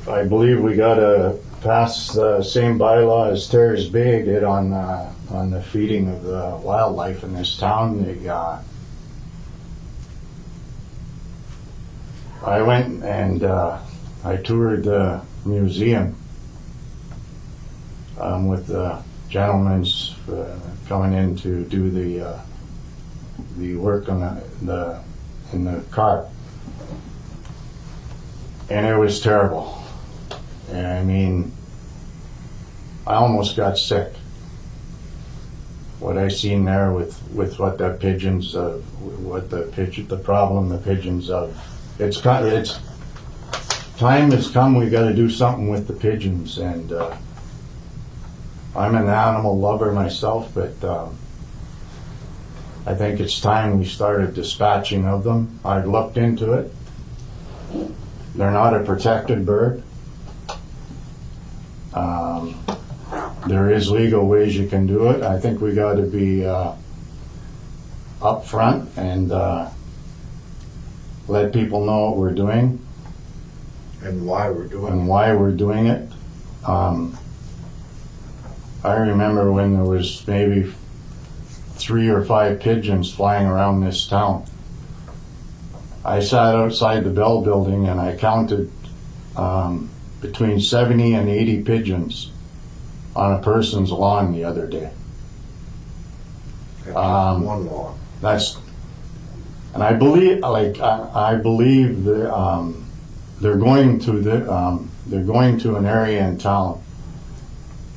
I believe we got to pass the same bylaw as Terrace Bay did on the feeding of the wildlife in this town. I went and I toured the museum with the gentlemen coming in to do the work on in the cart, and it was terrible. And I mean, I almost got sick. What I seen there with what the pigeons, the problem the pigeons of, it's time has come. We got to do something with the pigeons, and I'm an animal lover myself, but I think it's time we started dispatching of them. I've looked into it. They're not a protected bird. There is legal ways you can do it. I think we got to be up front and let people know what we're doing And why we're doing it. I remember when there was maybe 3 or 5 pigeons flying around this town. I sat outside the Bell building and I counted between 70 and 80 pigeons on a person's lawn the other day. one law. And I believe, I believe they're going to an area in town,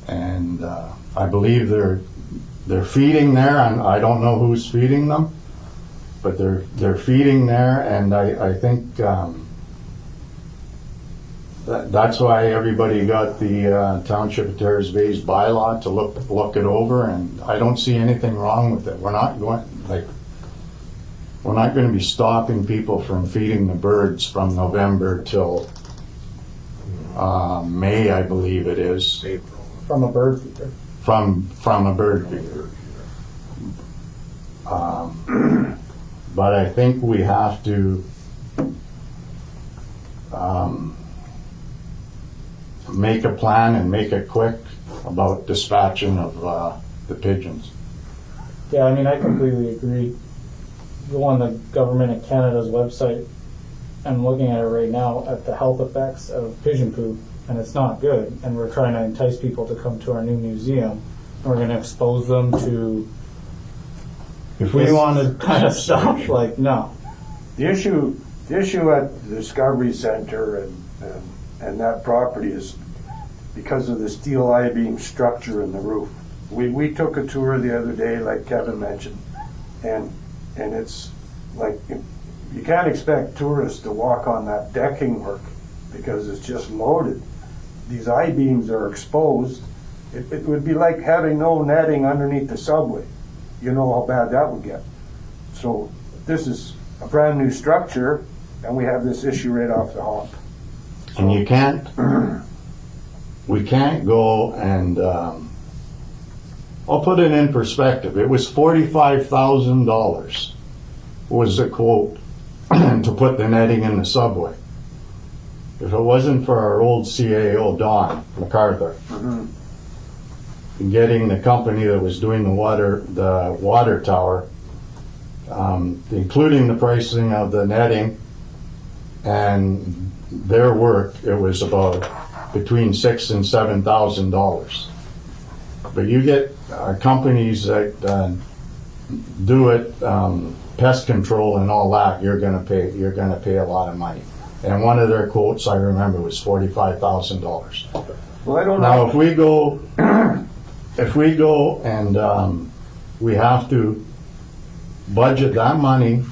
and I believe they're feeding there, and I don't know who's feeding them, but they're feeding there, and I think that's why everybody got the Township of Terrace Bay's bylaw to look it over, and I don't see anything wrong with it. We're not going to be stopping people from feeding the birds from November till May, I believe it is. April. From a bird feeder. From a bird feeder. But I think we have to make a plan and make it quick about dispatching of the pigeons. Yeah, I mean, I completely agree. Go on the Government of Canada's website. I'm looking at it right now at the health effects of pigeon poop, and it's not good. And we're trying to entice people to come to our new museum, and we're going to expose them to If we want to kind of stuff. Like, no. The issue at the Discovery Center and that property is because of the steel I-beam structure in the roof. We took a tour the other day, like Kevin mentioned, and it's like you can't expect tourists to walk on that decking work because it's just loaded. These I-beams are exposed. It would be like having no netting underneath the subway. You know how bad that would get. So this is a brand new structure, and we have this issue right off the hop. And we can't go and, I'll put it in perspective. It was $45,000 was the quote to put the netting in the subway. If it wasn't for our old CAO, Don MacArthur, getting the company that was doing the water tower, including the pricing of the netting and their work, it was about between $6,000 and $7,000. But you get companies that do it, pest control and all that. You're going to pay a lot of money. And one of their quotes I remember was $45,000. Well, I don't know. Now, if we go and we have to budget that money,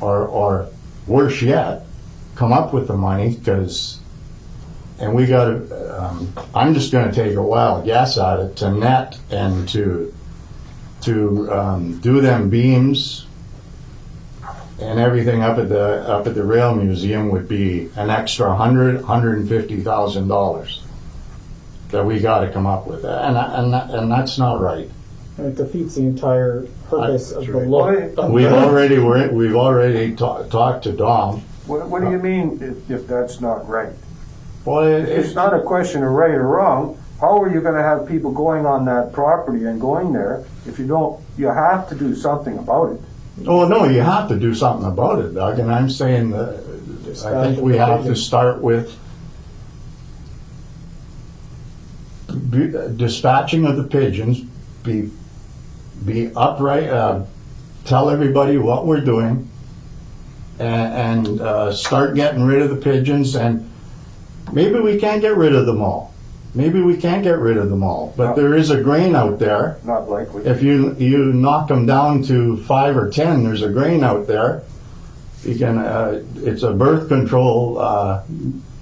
or worse yet, come up with the money, and we got to. I'm just going to take a wild guess at it to net and to do them beams and everything up at the Rail Museum would be an extra $150,000 that we got to come up with, and that's not right. And it defeats the entire purpose of the look. We've already talked to Dom. What do you mean if that's not right? Well, It's not a question of right or wrong. How are you going to have people going on that property and going there if you don't? You have to do something about it. Oh no, you have to do something about it, Doug. And I'm saying that I think we have to start with dispatching of the pigeons. Be upright. Tell everybody what we're doing, and start getting rid of the pigeons. And maybe we can't get rid of them all. maybe we can't get rid of them all, but there is a grain out there. Not likely. If you knock them down to 5 or 10, there's a grain out there. You can, it's a birth control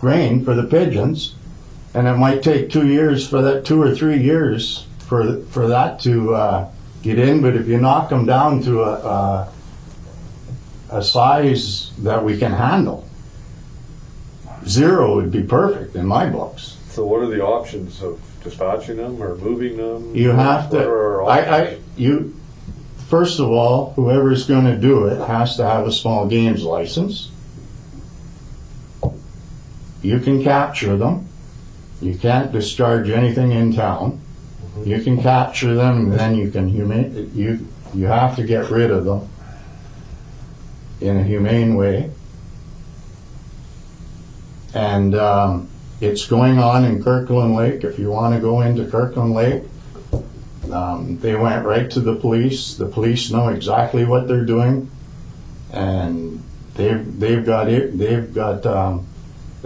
grain for the pigeons, and it might take 2 years for that, 2 or 3 years for that to get in. But if you knock them down to a size that we can handle, 0 would be perfect in my books. So what are the options of dispatching them or moving them? You have What are our options? First of all, whoever's going to do it has to have a small games license. You can capture them. You can't discharge anything in town. You can capture them, and then you can you have to get rid of them in a humane way. And it's going on in Kirkland Lake. If you want to go into Kirkland Lake, they went right to the police. The police know exactly what they're doing, and they've got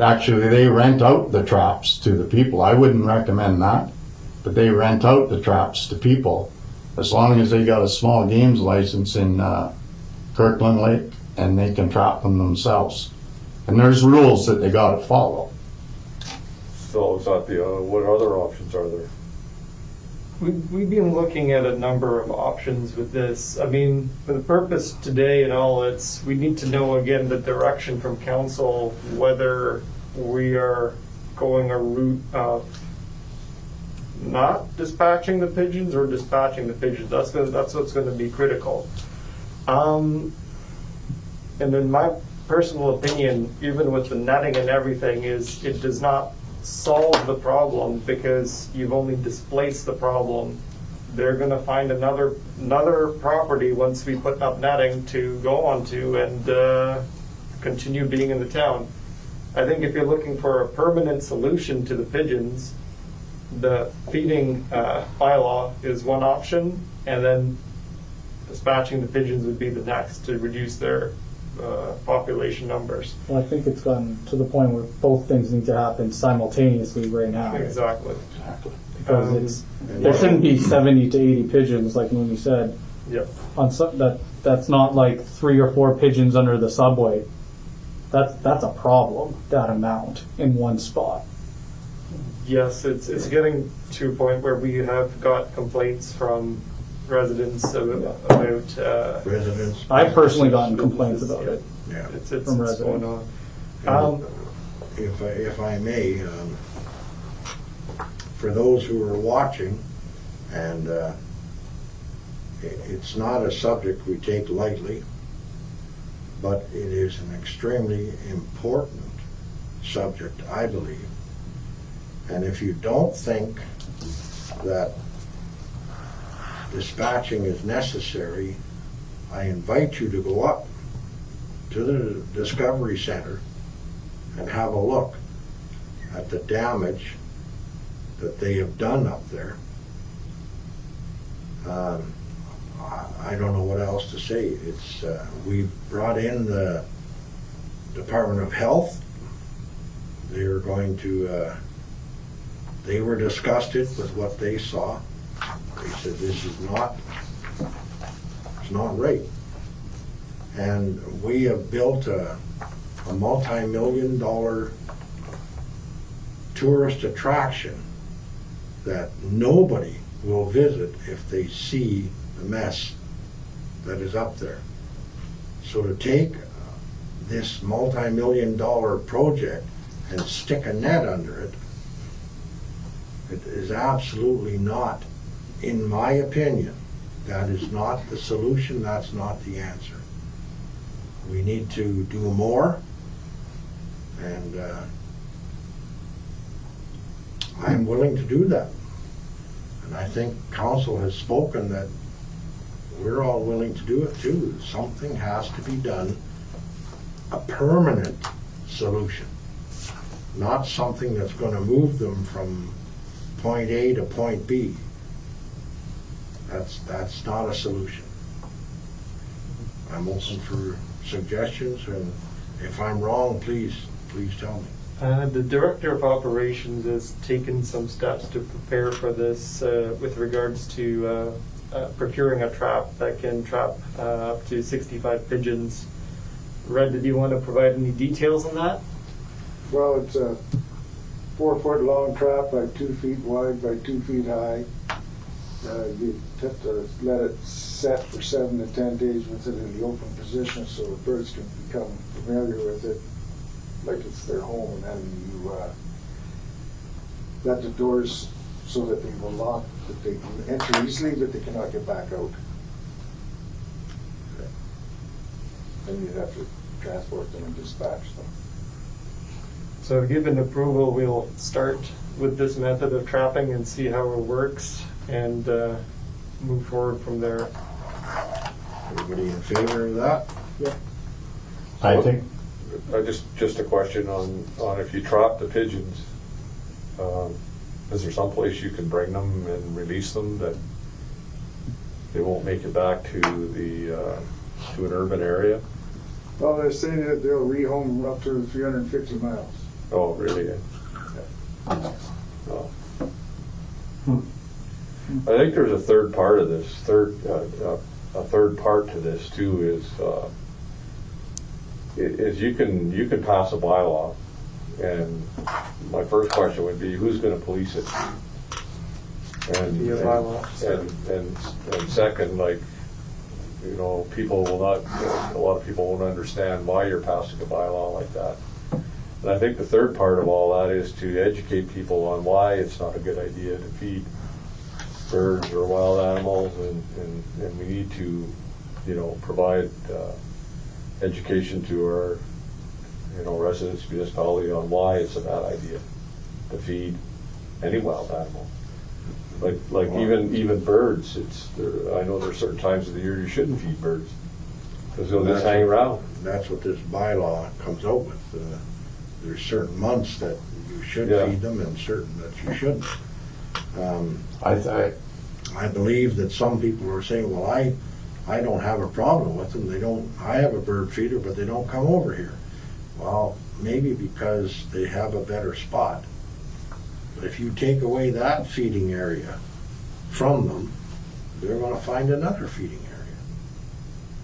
actually they rent out the traps to the people. I wouldn't recommend that, but they rent out the traps to people as long as they got a small games license in Kirkland Lake, and they can trap them themselves. And there's rules that they got to follow. So is that what other options are there? We've been looking at a number of options with this. I mean, for the purpose today and all, we need to know again the direction from council, whether we are going a route of not dispatching the pigeons or dispatching the pigeons. That's what's going to be critical. And in my personal opinion, even with the netting and everything, is it does not solve the problem because you've only displaced the problem. They're going to find another property once we put up netting to go onto and continue being in the town. I think if you're looking for a permanent solution to the pigeons, the feeding bylaw is one option, and then dispatching the pigeons would be the next to reduce their population numbers. Well, I think it's gotten to the point where both things need to happen simultaneously right now. Exactly. Because there shouldn't be 70 to 80 pigeons, like Mooney said. Yep. That's not like 3 or 4 pigeons under the subway. That's a problem, that amount in one spot. Yes, it's getting to a point where we have got complaints from residents about Residents. I've personally gotten complaints about it. Yeah. it's From residents. going on. If I may, for those who are watching, and it's not a subject we take lightly, but it is an extremely important subject, I believe. And if you don't think that dispatching is necessary, I invite you to go up to the Discovery Center and have a look at the damage that they have done up there. I don't know what else to say. It's we've brought in the Department of Health. They're going to they were disgusted with what they saw. They said this is not right. And we have built a multi-million-dollar tourist attraction that nobody will visit if they see the mess that is up there. So to take this multi-million-dollar project and stick a net under it, it is absolutely not, in my opinion, that is not the solution, that's not the answer. We need to do more, and I'm willing to do that. And I think council has spoken that we're all willing to do it too. Something has to be done, a permanent solution, not something that's going to move them from point A to point B. That's not a solution. I'm open for suggestions, and if I'm wrong, please tell me. The Director of Operations has taken some steps to prepare for this with regards to procuring a trap that can trap up to 65 pigeons. Red, did you want to provide any details on that? Well, it's a 4-foot long trap by 2 feet wide by 2 feet high. You have to let it set for 7 to 10 days with it in the open position so the birds can become familiar with it like it's their home, and then you let the doors so that they will lock, that they can enter easily, but they cannot get back out. Then you'd have to transport them and dispatch them. So given approval, we'll start with this method of trapping and see how it works and move forward from there. Everybody in favor of that? I think, Just a question on if you trap the pigeons, is there some place you can bring them and release them that they won't make it back to an urban area? Well, they're saying that they'll rehome up to 350 miles. Oh, really? Oh. I think there's a third part of this. A third part to this too is you can pass a bylaw, and my first question would be, who's going to police it? And Be a bylaw. and second, like, you know, a lot of people won't understand why you're passing a bylaw like that. And I think the third part of all that is to educate people on why it's not a good idea to feed birds or wild animals, and we need to, you know, provide education to our, you know, residents, municipality on why it's a bad idea to feed any wild animal. Like even birds. I know there's certain times of the year you shouldn't feed birds because they'll just hang around. That's what this bylaw comes out with. There's certain months that you should feed them and certain that you shouldn't. I believe that some people are saying, well, I don't have a problem with them. I have a bird feeder, but they don't come over here. Well, maybe because they have a better spot. But if you take away that feeding area from them, they're going to find another feeding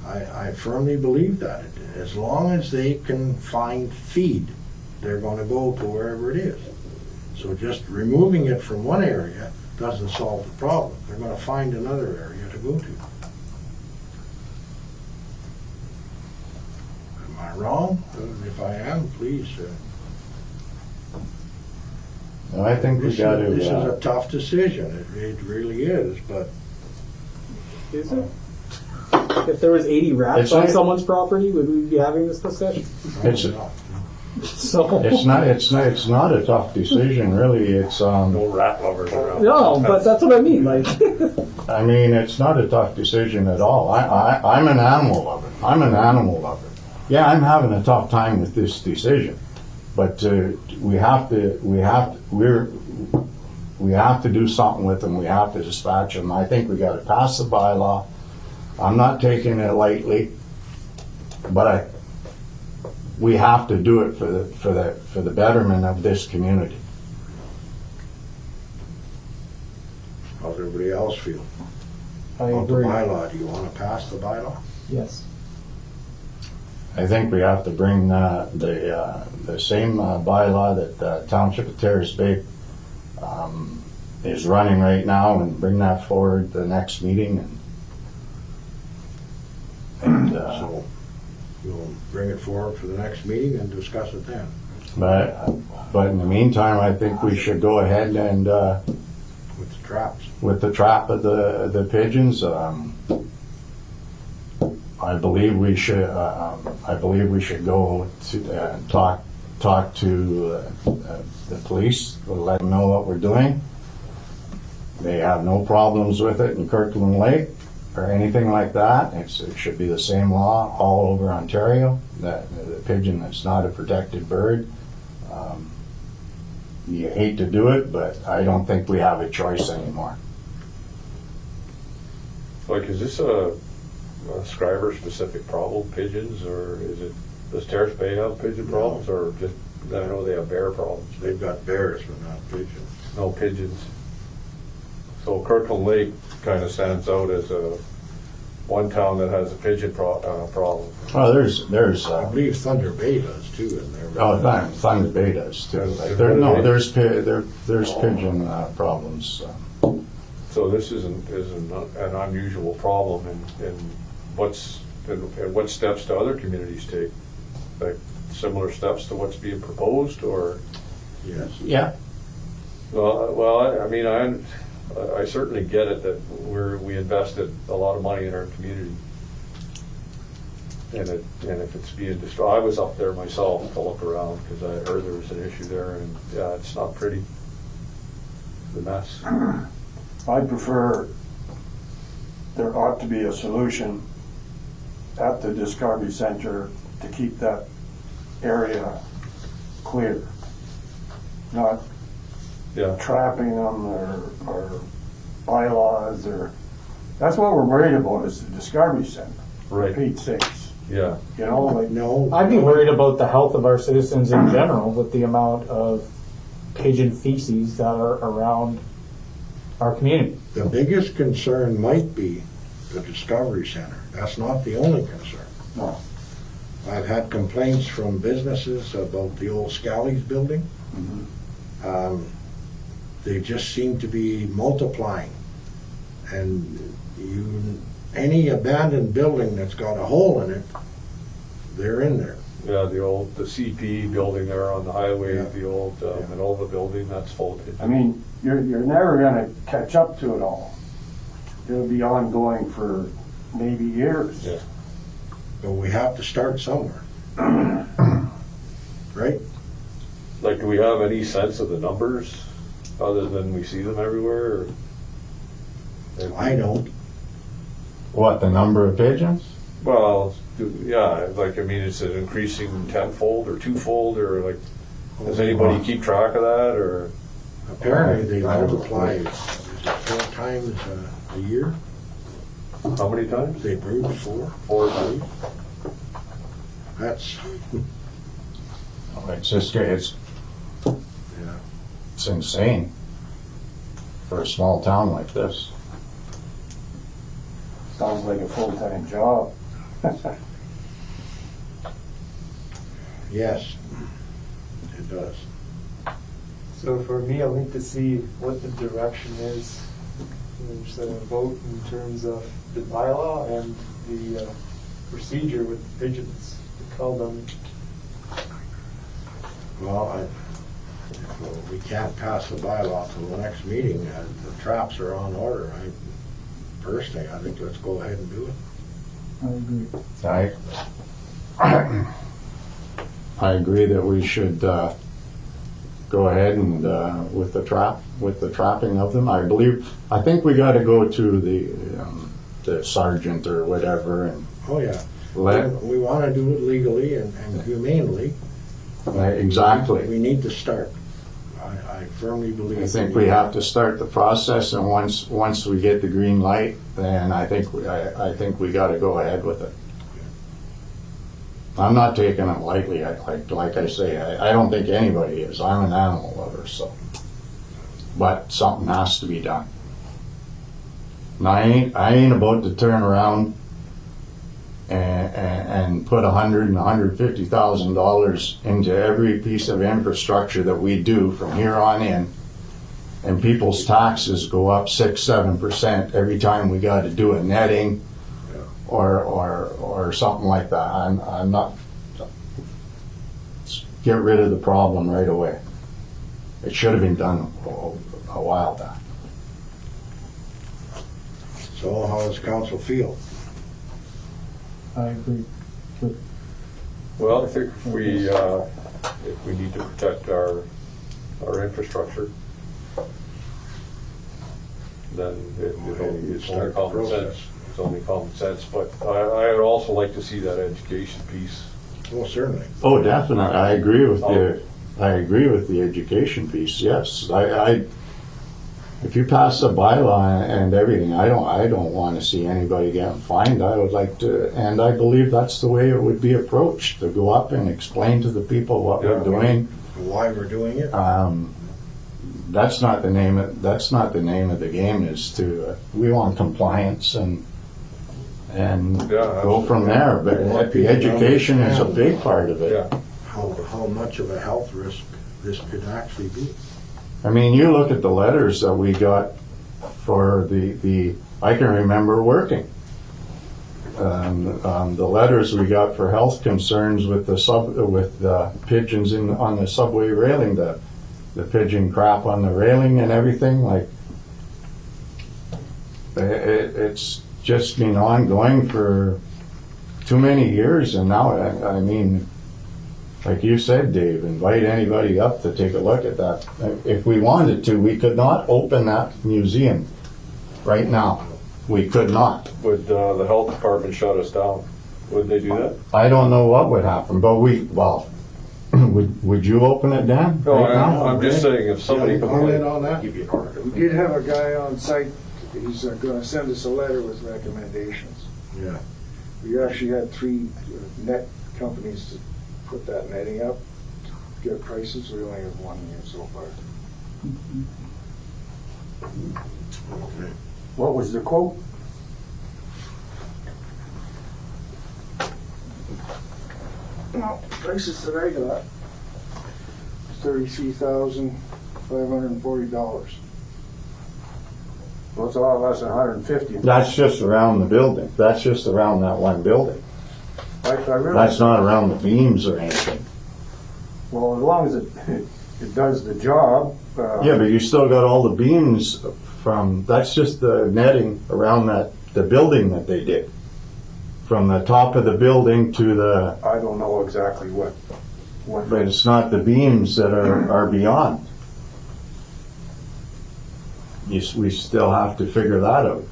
area. I firmly believe that. As long as they can find feed, they're going to go to wherever it is. So just removing it from one area doesn't solve the problem. They're going to find another area to go to. Am I wrong? If I am, please. I think we got to. This is a tough decision. It really is, but. Is it? If there was 80 rats on someone's property, would we be having this discussion? So It's not a tough decision, really. It's No rat lovers around. no, but that's what I mean. Like, I mean, it's not a tough decision at all. I'm an animal lover. Yeah, I'm having a tough time with this decision, but we have to do something with them. We have to dispatch them. I think we got to pass the bylaw. I'm not taking it lightly, but we have to do it for the betterment of this community. How's everybody else feel? I About the agree. bylaw, do you want to pass the bylaw? Yes. I think we have to bring the same bylaw that Township of Terrace Bay is running right now, and bring that forward the next meeting, and So you'll bring it forward for the next meeting and discuss it then. but in the meantime, I think we should go ahead and With the traps. with the trap of the pigeons. I believe we should go to talk to the police, let them know what we're doing. They have no problems with it in Kirkland Lake or anything like that. It should be the same law all over Ontario. That the pigeon that's not a protected bird. You hate to do it, but I don't think we have a choice anymore. Like, is this a Schreiber specific problem, pigeons, or does Terrace Bay have pigeon problems, or just I know they have bear problems. They've got bears, but not pigeons. No pigeons. So Kirkland Lake kind of stands out as one town that has a pigeon problem. Oh, there's I believe Thunder Bay does too in there. Thunder Bay does too. Yes, There's pigeon problems. So this isn't an unusual problem, and what steps do other communities take? Like similar steps to what's being proposed, or? Yes. Yeah. Well, I mean, I certainly get it that we invested a lot of money in our community, and if it's being destroyed, I was up there myself to look around because I heard there was an issue there, and yeah, it's not pretty. The mess. I prefer, there ought to be a solution at the Discovery Center to keep that area clear. Not Yeah. trapping them or bylaws that's what we're worried about is the Discovery Center. Right. For Pete's sakes. Yeah. You know, like, No. I'd be worried about the health of our citizens in general with the amount of pigeon feces that are around our community. The biggest concern might be the Discovery Center. That's not the only concern. No. I've had complaints from businesses about the old Scally's building. They just seem to be multiplying. And any abandoned building that's got a hole in it, they're in there. Yeah, the CP building there on the highway, Yeah. the old Minova building, that's full of pigeons. I mean, you're never gonna catch up to it all. It'll be ongoing for maybe years. Yeah. But we have to start somewhere. Right? Like, do we have any sense of the numbers other than we see them everywhere? Or? I don't. What, the number of pigeons? Well, yeah, like, I mean, is it increasing tenfold or twofold, or like, does anybody keep track of that, or? Apparently they multiply, is it 4 times a year? How many times? They brood 4? 4 times. That's, It's just, it's insane for a small town like this. Sounds like a full-time job. yes, it does. So for me, I'll need to see what the direction is. There's a vote in terms of the bylaw and the procedure with the pigeons. We call them. Well, we can't pass the bylaw till the next meeting. The traps are on order. Personally, I think let's go ahead and do it. I agree. I agree that we should go ahead and with the trapping of them. I think we got to go to the sergeant or whatever and Oh, yeah. let We want to do it legally and humanely. exactly. We need to start. I firmly believe. I think we have to start the process, and once we get the green light, then I think we got to go ahead with it. I'm not taking it lightly. Like I say, I don't think anybody is. I'm an animal lover, so. But something has to be done. Now, I ain't about to turn around and put $100,000 and $150,000 into every piece of infrastructure that we do from here on in, and people's taxes go up 6-7% every time we got to do a netting or something like that. I'm not. Get rid of the problem right away. It should have been done a while back. So how does council feel? I agree. Well, I think if we need to protect our infrastructure, then it's only common sense. It's only common sense. But I would also like to see that education piece. Well, certainly. Oh, definitely. I agree with the education piece. Yes, if you pass the bylaw and everything, I don't want to see anybody getting fined. I would like to, and I believe that's the way it would be approached, to go up and explain to the people what we're doing. Why we're doing it? That's not the name of the game. Is to we want compliance and go from there. But the education is a big part of it. Yeah. How much of a health risk this could actually be? I mean, you look at the letters that we got for the I can remember working. The letters we got for health concerns with the pigeons on the subway railing, the pigeon crap on the railing and everything. Like it's just been ongoing for too many years, and now I mean, like you said, Dave, invite anybody up to take a look at that. If we wanted to, we could not open that museum right now. We could not. Would the health department shut us down? Would they do that? I don't know what would happen, but would you open it, Dan? No, right now? I'm just saying if somebody Comment complained. on that? Give you an order. We did have a guy on site, he's gonna send us a letter with recommendations. Yeah. We actually had 3 net companies to put that netting up, to get prices. We only have 1 here so far. Okay. What was the quote? No, prices that I got, $33,540. Well, it's a lot less than 150. That's just around the building. That's just around that one building. I realize. That's not around the beams or anything. Well, as long as it does the job. Yeah, but you still got all the beams that's just the netting around the building that they did. From the top of the building to the, I don't know exactly what. but it's not the beams that are beyond. We still have to figure that out.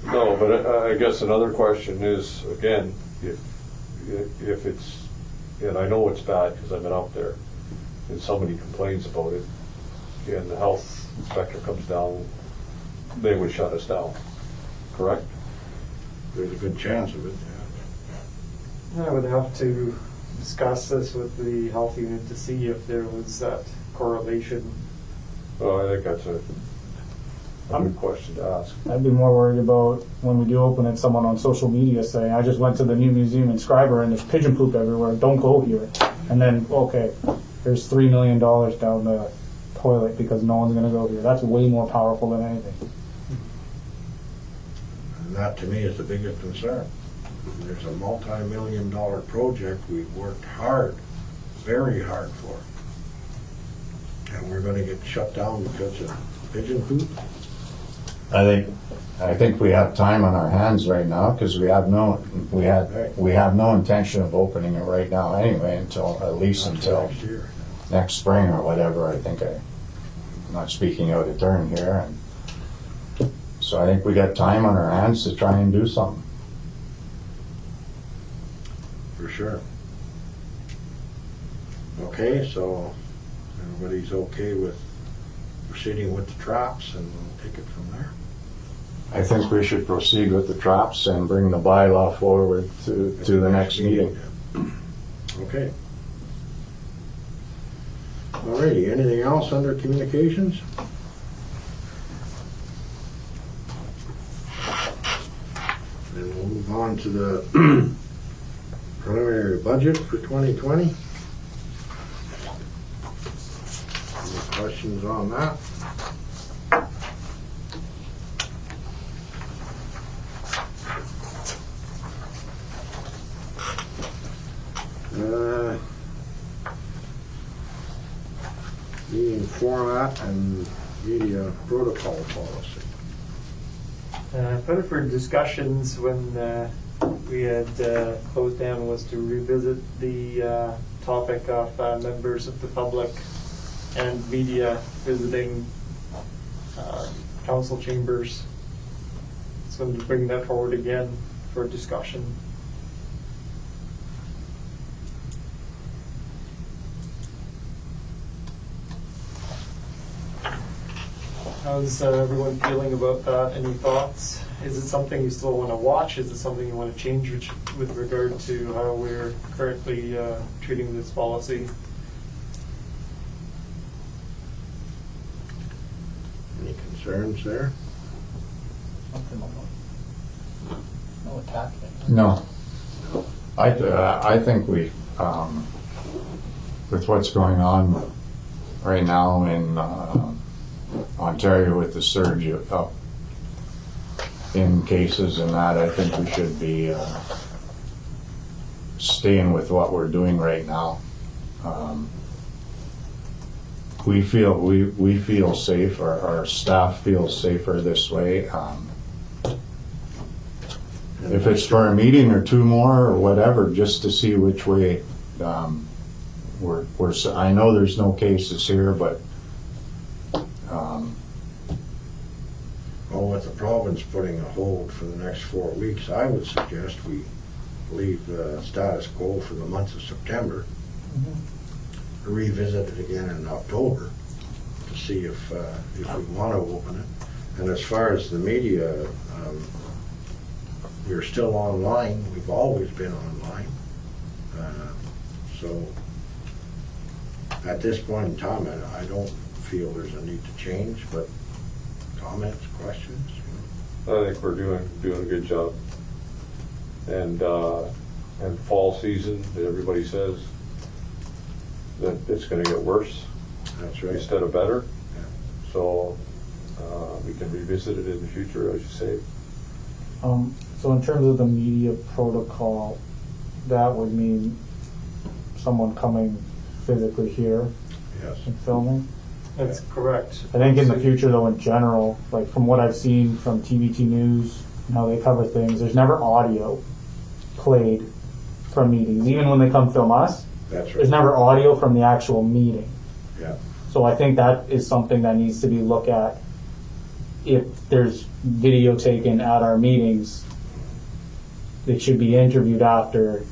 No, but I guess another question is, again, if it's, and I know it's bad because I've been out there, and somebody complains about it, and the health inspector comes down, they would shut us down, correct? There's a good chance of it, I would have to discuss this with the health unit to see if there was that correlation. Well, I think that's a good question to ask. I'd be more worried about when we do open it, someone on social media saying, I just went to the new museum in Schreiber and there's pigeon poop everywhere, don't go here. And then, okay, there's $3 million down the toilet because no one's gonna go here. That's way more powerful than anything. And that to me is the biggest concern. There's a multi-million-dollar project we've worked hard, very hard for. And we're gonna get shut down because of pigeon poop? I think we have time on our hands right now because we have no intention of opening it right now anyway until Next year. next spring or whatever. I'm not speaking out of turn here, and so I think we got time on our hands to try and do something. For sure. Okay, so everybody's okay with proceeding with the traps, and we'll take it from there. I think we should proceed with the traps and bring the bylaw forward to the next meeting. Okay. Alrighty, anything else under communications? Then we'll move on to the preliminary budget for 2020. Any questions on that? Meeting format and media protocol policy. Put it for discussions when we had closed down was to revisit the topic of members of the public and media visiting council chambers. So to bring that forward again for discussion. How's everyone feeling about that? Any thoughts? Is it something you still want to watch? Is it something you want to change with regard to how we're currently treating this policy? Any concerns there? No attack. No. I think we, with what's going on right now in Ontario with the surge up in cases and that, I think we should be staying with what we're doing right now. We feel safe, our staff feels safer this way. If it's for a meeting or two more or whatever, just to see which way I know there's no cases here, but Well, with the province putting a hold for the next 4 weeks, I would suggest we leave the status quo for the month of September. Revisit it again in October to see if we want to open it. And as far as the media, we're still online. We've always been online. So at this point in time, I don't feel there's a need to change, but comments, questions? I think we're doing a good job. And fall season, everybody says that it's going to get worse. That's right. Instead of better. Yeah. So we can revisit it in the future, as you say. So in terms of the media protocol, that would mean someone coming physically here Yes. and filming? That's correct. I think in the future, though, in general, like from what I've seen from TVT News, how they cover things, there's never audio played from meetings. Even when they come film us, That's right. there's never audio from the actual meeting. Yeah. So I think that is something that needs to be looked at. If there's video taken at our meetings, they should be interviewed after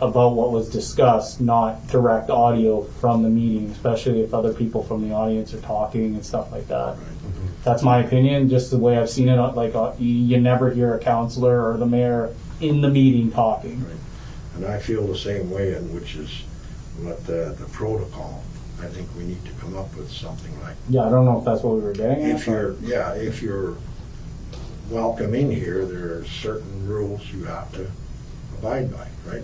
about what was discussed, not direct audio from the meeting, especially if other people from the audience are talking and stuff like that. That's my opinion, just the way I've seen it. Like you never hear a councillor or the mayor in the meeting talking. Right. And I feel the same way, and which is what the protocol. I think we need to come up with something like. Yeah, I don't know if that's what we were getting at. If you're welcome in here, there are certain rules you have to abide by, right?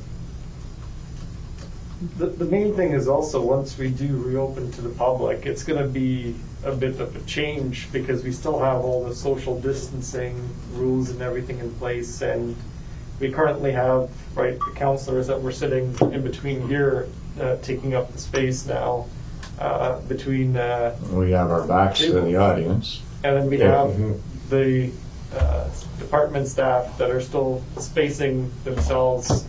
The main thing is also, once we do reopen to the public, it's going to be a bit of a change because we still have all the social distancing rules and everything in place, and we currently have, right, the councillors that were sitting in between here taking up the space now between. we have our backs to the audience. And then we have the department staff that are still spacing themselves,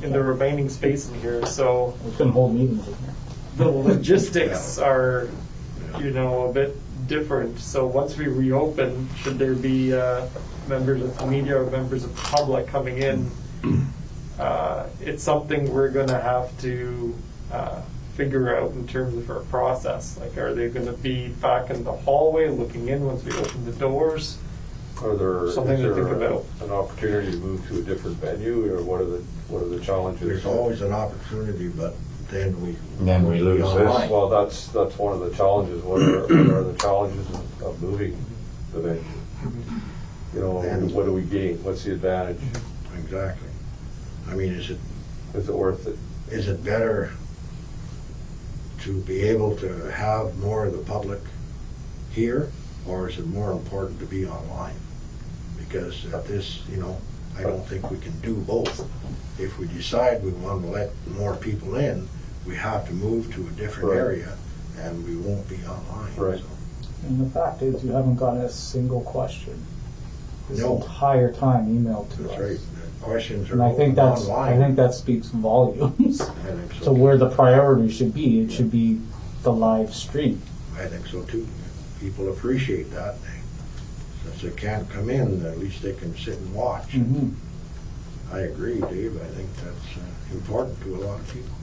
in the remaining space in here. So We couldn't hold meetings in here. the logistics are, a bit different. So once we reopen, should there be members of the media or members of the public coming in, it's something we're going to have to figure out in terms of our process. Like, are they going to be back in the hallway looking in once we open the doors? Something to think about. An opportunity to move to a different venue, or what are the challenges? There's always an opportunity, but then we lose this. online. Well, that's one of the challenges. What are the challenges of moving the venue? And what do we gain? What's the advantage? Exactly. I mean, is it worth it? Is it better to be able to have more of the public here, or is it more important to be online? Because at this, I don't think we can do both. If we decide we want to let more people in, we have to move to a different Right. area, and we won't be online. Right. So. And the fact is, you haven't gotten a single question this No. entire time emailed to That's us. right. The questions are And I think online. that speaks volumes I think so. to where the priority should be. It should be the live stream. I think so too. People appreciate that. So If they can't come in, at least they can sit and watch. Mhm. I agree, Dave. I think that's important to a lot of people.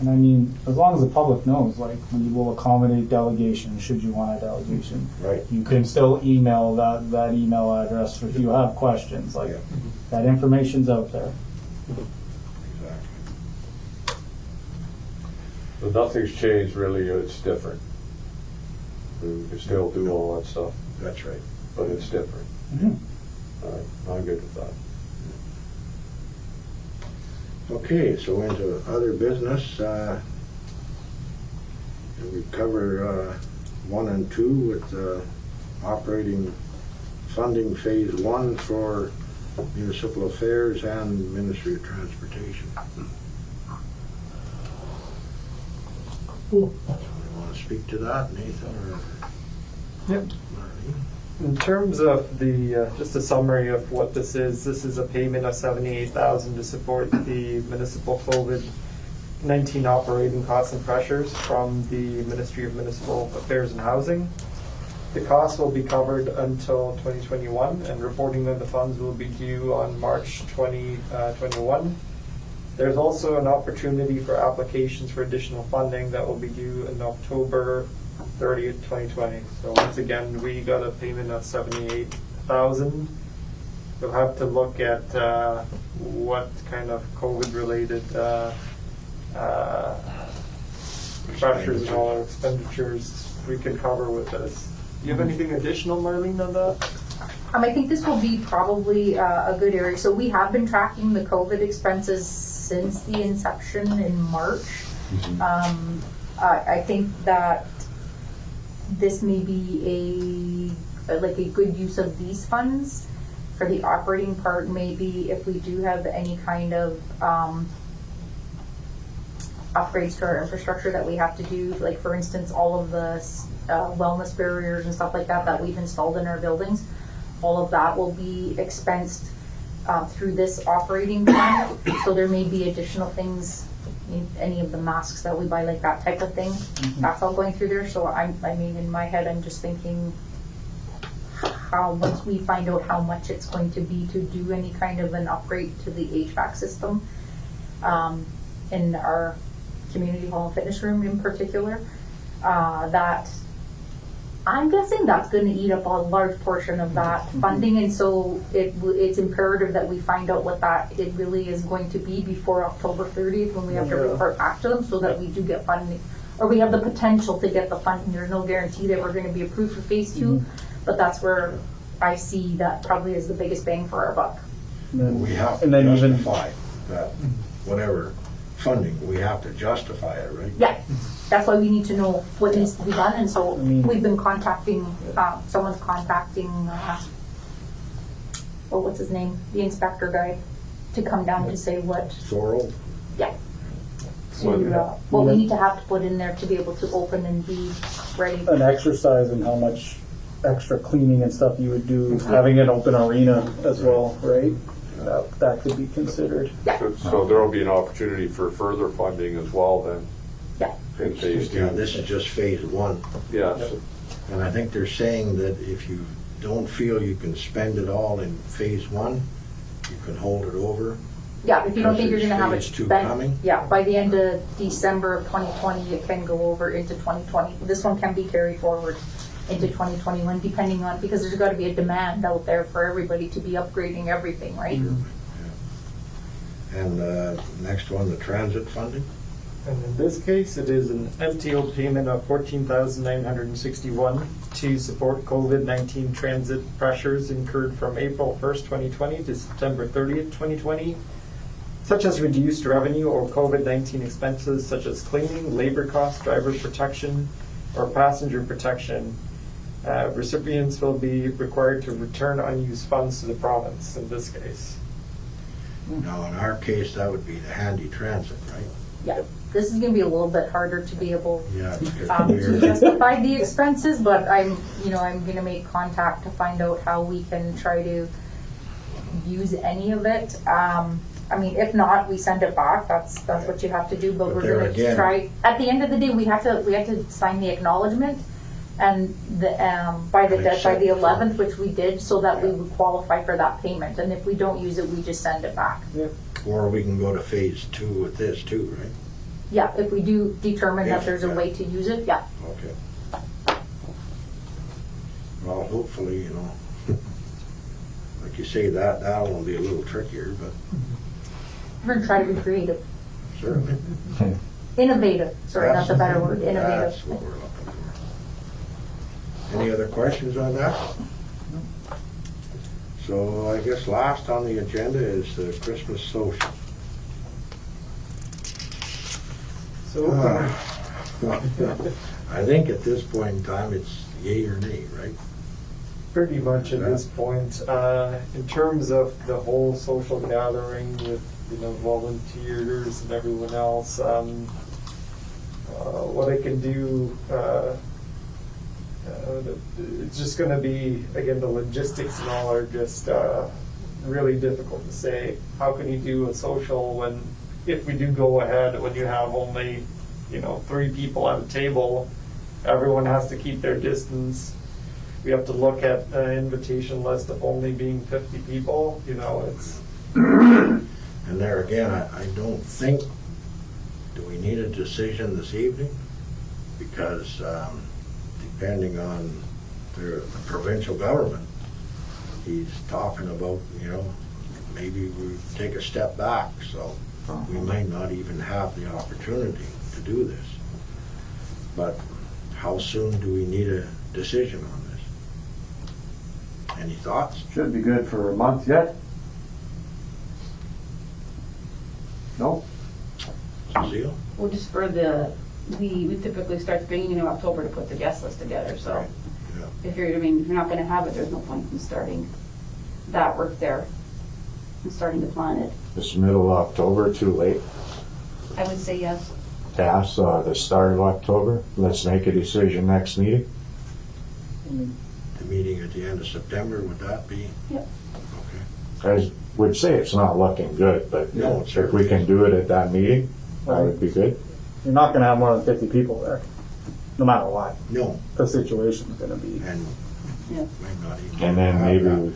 And I mean, as long as the public knows, like, we will accommodate delegation, should you want a delegation. Right. You can still email that email address if you have questions, like, Yeah. that information's out there. Exactly. So nothing's changed really, it's different. We can still do all that stuff, That's right. but it's different. Mhm. All right, I'm good with that. Okay, so into other business, we cover 1 and 2 with operating funding phase 1 for municipal affairs and Ministry of Transportation. You want to speak to that, Nathan, or? Yep. Marlene? In terms of the, just a summary of what this is a payment of $78,000 to support the municipal COVID-19 operating costs and pressures from the Ministry of Municipal Affairs and Housing. The costs will be covered until 2021, and reporting of the funds will be due on March 2021. There's also an opportunity for applications for additional funding that will be due in October 30th, 2020. So once again, we got a payment of $78,000. We'll have to look at what kind of COVID-related pressures and all our expenditures we can cover with this. Do you have anything additional, Marlene, on that? I think this will be probably a good area. So we have been tracking the COVID expenses since the inception in March. I think that this may be a good use of these funds for the operating part. Maybe if we do have any kind of upgrades to our infrastructure that we have to do, like for instance, all of the wellness barriers and stuff like that we've installed in our buildings, all of that will be expensed through this operating fund. So there may be additional things, any of the masks that we buy, like that type of thing, that's all going through there. So I mean, in my head, I'm just thinking how, once we find out how much it's going to be to do any kind of an upgrade to the HVAC system in our community hall and fitness room in particular, that I'm guessing that's going to eat up a large portion of that funding, and so it's imperative that we find out what that it really is going to be before October 30th when we have to report back to them, so that we do get funding, or we have the potential to get the funding. There's no guarantee that we're going to be approved for phase 2, but that's where I see that probably is the biggest bang for our buck. We have to justify that, whatever funding, we have to justify it, right? Yeah, that's why we need to know what needs to be done, and so we've been contacting, someone's contacting, what's his name, the inspector guy, to come down to say what. Thorold? Yeah. What we need to have to put in there to be able to open and be ready. An exercise in how much extra cleaning and stuff you would do, having an open arena as well, right? That could be considered. So there will be an opportunity for further funding as well then? Yeah. In phase 2? Yeah, this is just phase 1. Yeah. And I think they're saying that if you don't feel you can spend it all in phase 1, you can hold it over. Yeah, if you don't think you're going to have it Phase 2 spent, coming? yeah, by the end of December of 2020, it can go over into 2020. This one can be carried forward into 2021, depending on, because there's got to be a demand out there for everybody to be upgrading everything, right? And next one, the transit funding. And in this case, it is an MTO payment of $14,961 to support COVID-19 transit pressures incurred from April 1st, 2020 to September 30th, 2020, such as reduced revenue or COVID-19 expenses such as cleaning, labor costs, driver protection, or passenger protection. Recipients will be required to return unused funds to the province in this case. Now, in our case, that would be the handy transit, right? Yeah, this is going to be a little bit harder to be able Yeah, because to justify the expenses, but I'm going to make contact to find out how we can try to use any of it. I mean, if not, we send it back. That's what you have to do. But we're going to try. At the end of the day, we have to sign the acknowledgement, And by the Accept the 11th, which we did, so that we would qualify for that payment. And if we don't use it, we just send it back. Or we can go to phase 2 with this too, right? Yeah, if we do determine that Yeah, there's a yeah. way to use it, yeah. Okay. Well, hopefully, like you say, that will be a little trickier, but We're gonna try to be creative. certainly. Innovative, sorry, that's a better word, innovative. That's what we're looking for. Any other questions on that? So I guess last on the agenda is the Christmas social. So, I think at this point in time, it's yay or nay, right? pretty much at this point, in terms of the whole social gathering with, volunteers and everyone else, what I can do, it's just gonna be, again, the logistics and all are just, really difficult to say. How can you do a social if we do go ahead, when you have only, 3 people at a table, everyone has to keep their distance. We have to look at an invitation list of only being 50 people, it's. And there again, I don't think, do we need a decision this evening? Because depending on the provincial government, he's talking about, maybe we take a step back, so we might not even have the opportunity to do this. But how soon do we need a decision on this? Any thoughts? Should be good for a month yet. No? Cecile? Well, just for we typically start the beginning of October to put the guest list together, so Right, yeah. if you're not gonna have it, there's no point in starting that work there and starting to plan it. It's middle of October, too late. I would say yes. Pass the start of October. Let's make a decision next meeting. The meeting at the end of September, would that be? Yep. Okay. I would say it's not looking good, but No, it if we can do it at that meeting, that Right. would be good. You're not gonna have more than 50 people there, no matter what No, the situation's gonna be. and Yeah. might not even. And then have that.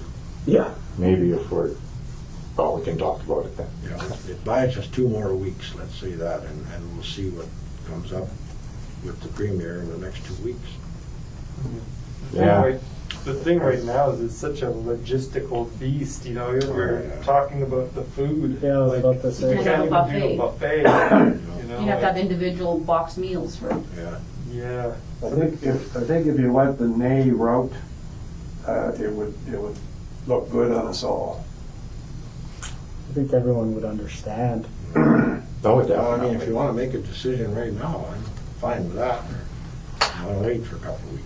Yeah. maybe if we can talk about it then. Yeah, it buys us 2 more weeks, let's say that, and we'll see what comes up with the premier in the next 2 weeks. Yeah. The thing right now is it's such a logistical beast, we're Yeah. talking about the food. Yeah, I was about to You say. can't even Buffet. do a buffet, You have to have individual box meals for. Yeah, Yeah. I think if you went the nay route, it would look good on us all. I think everyone would understand. Oh, well, I mean, definitely. if you wanna make a decision right now, I'm fine with that. I wanna wait for a couple of weeks.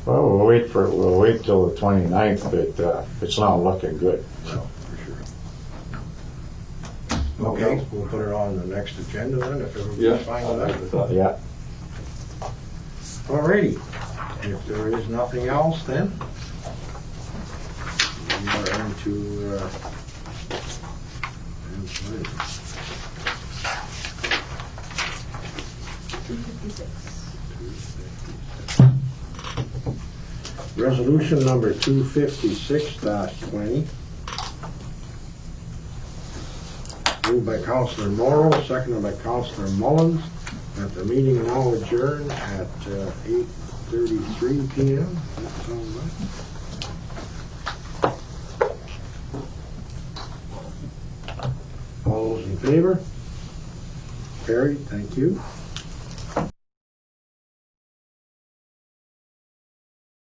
Well, we'll wait till the 29th, but it's not looking good. Well, for sure. Okay, we'll put it on the next agenda then, if everybody's fine with that. Yeah. Alrighty, if there is nothing else then, we are into, resolution number 256-20. Moved by Councillor Morrow, seconded by Councillor Mullins, that the meeting now adjourned at 8:33 p.m. That sounds right. All those in favor? Carried, thank you.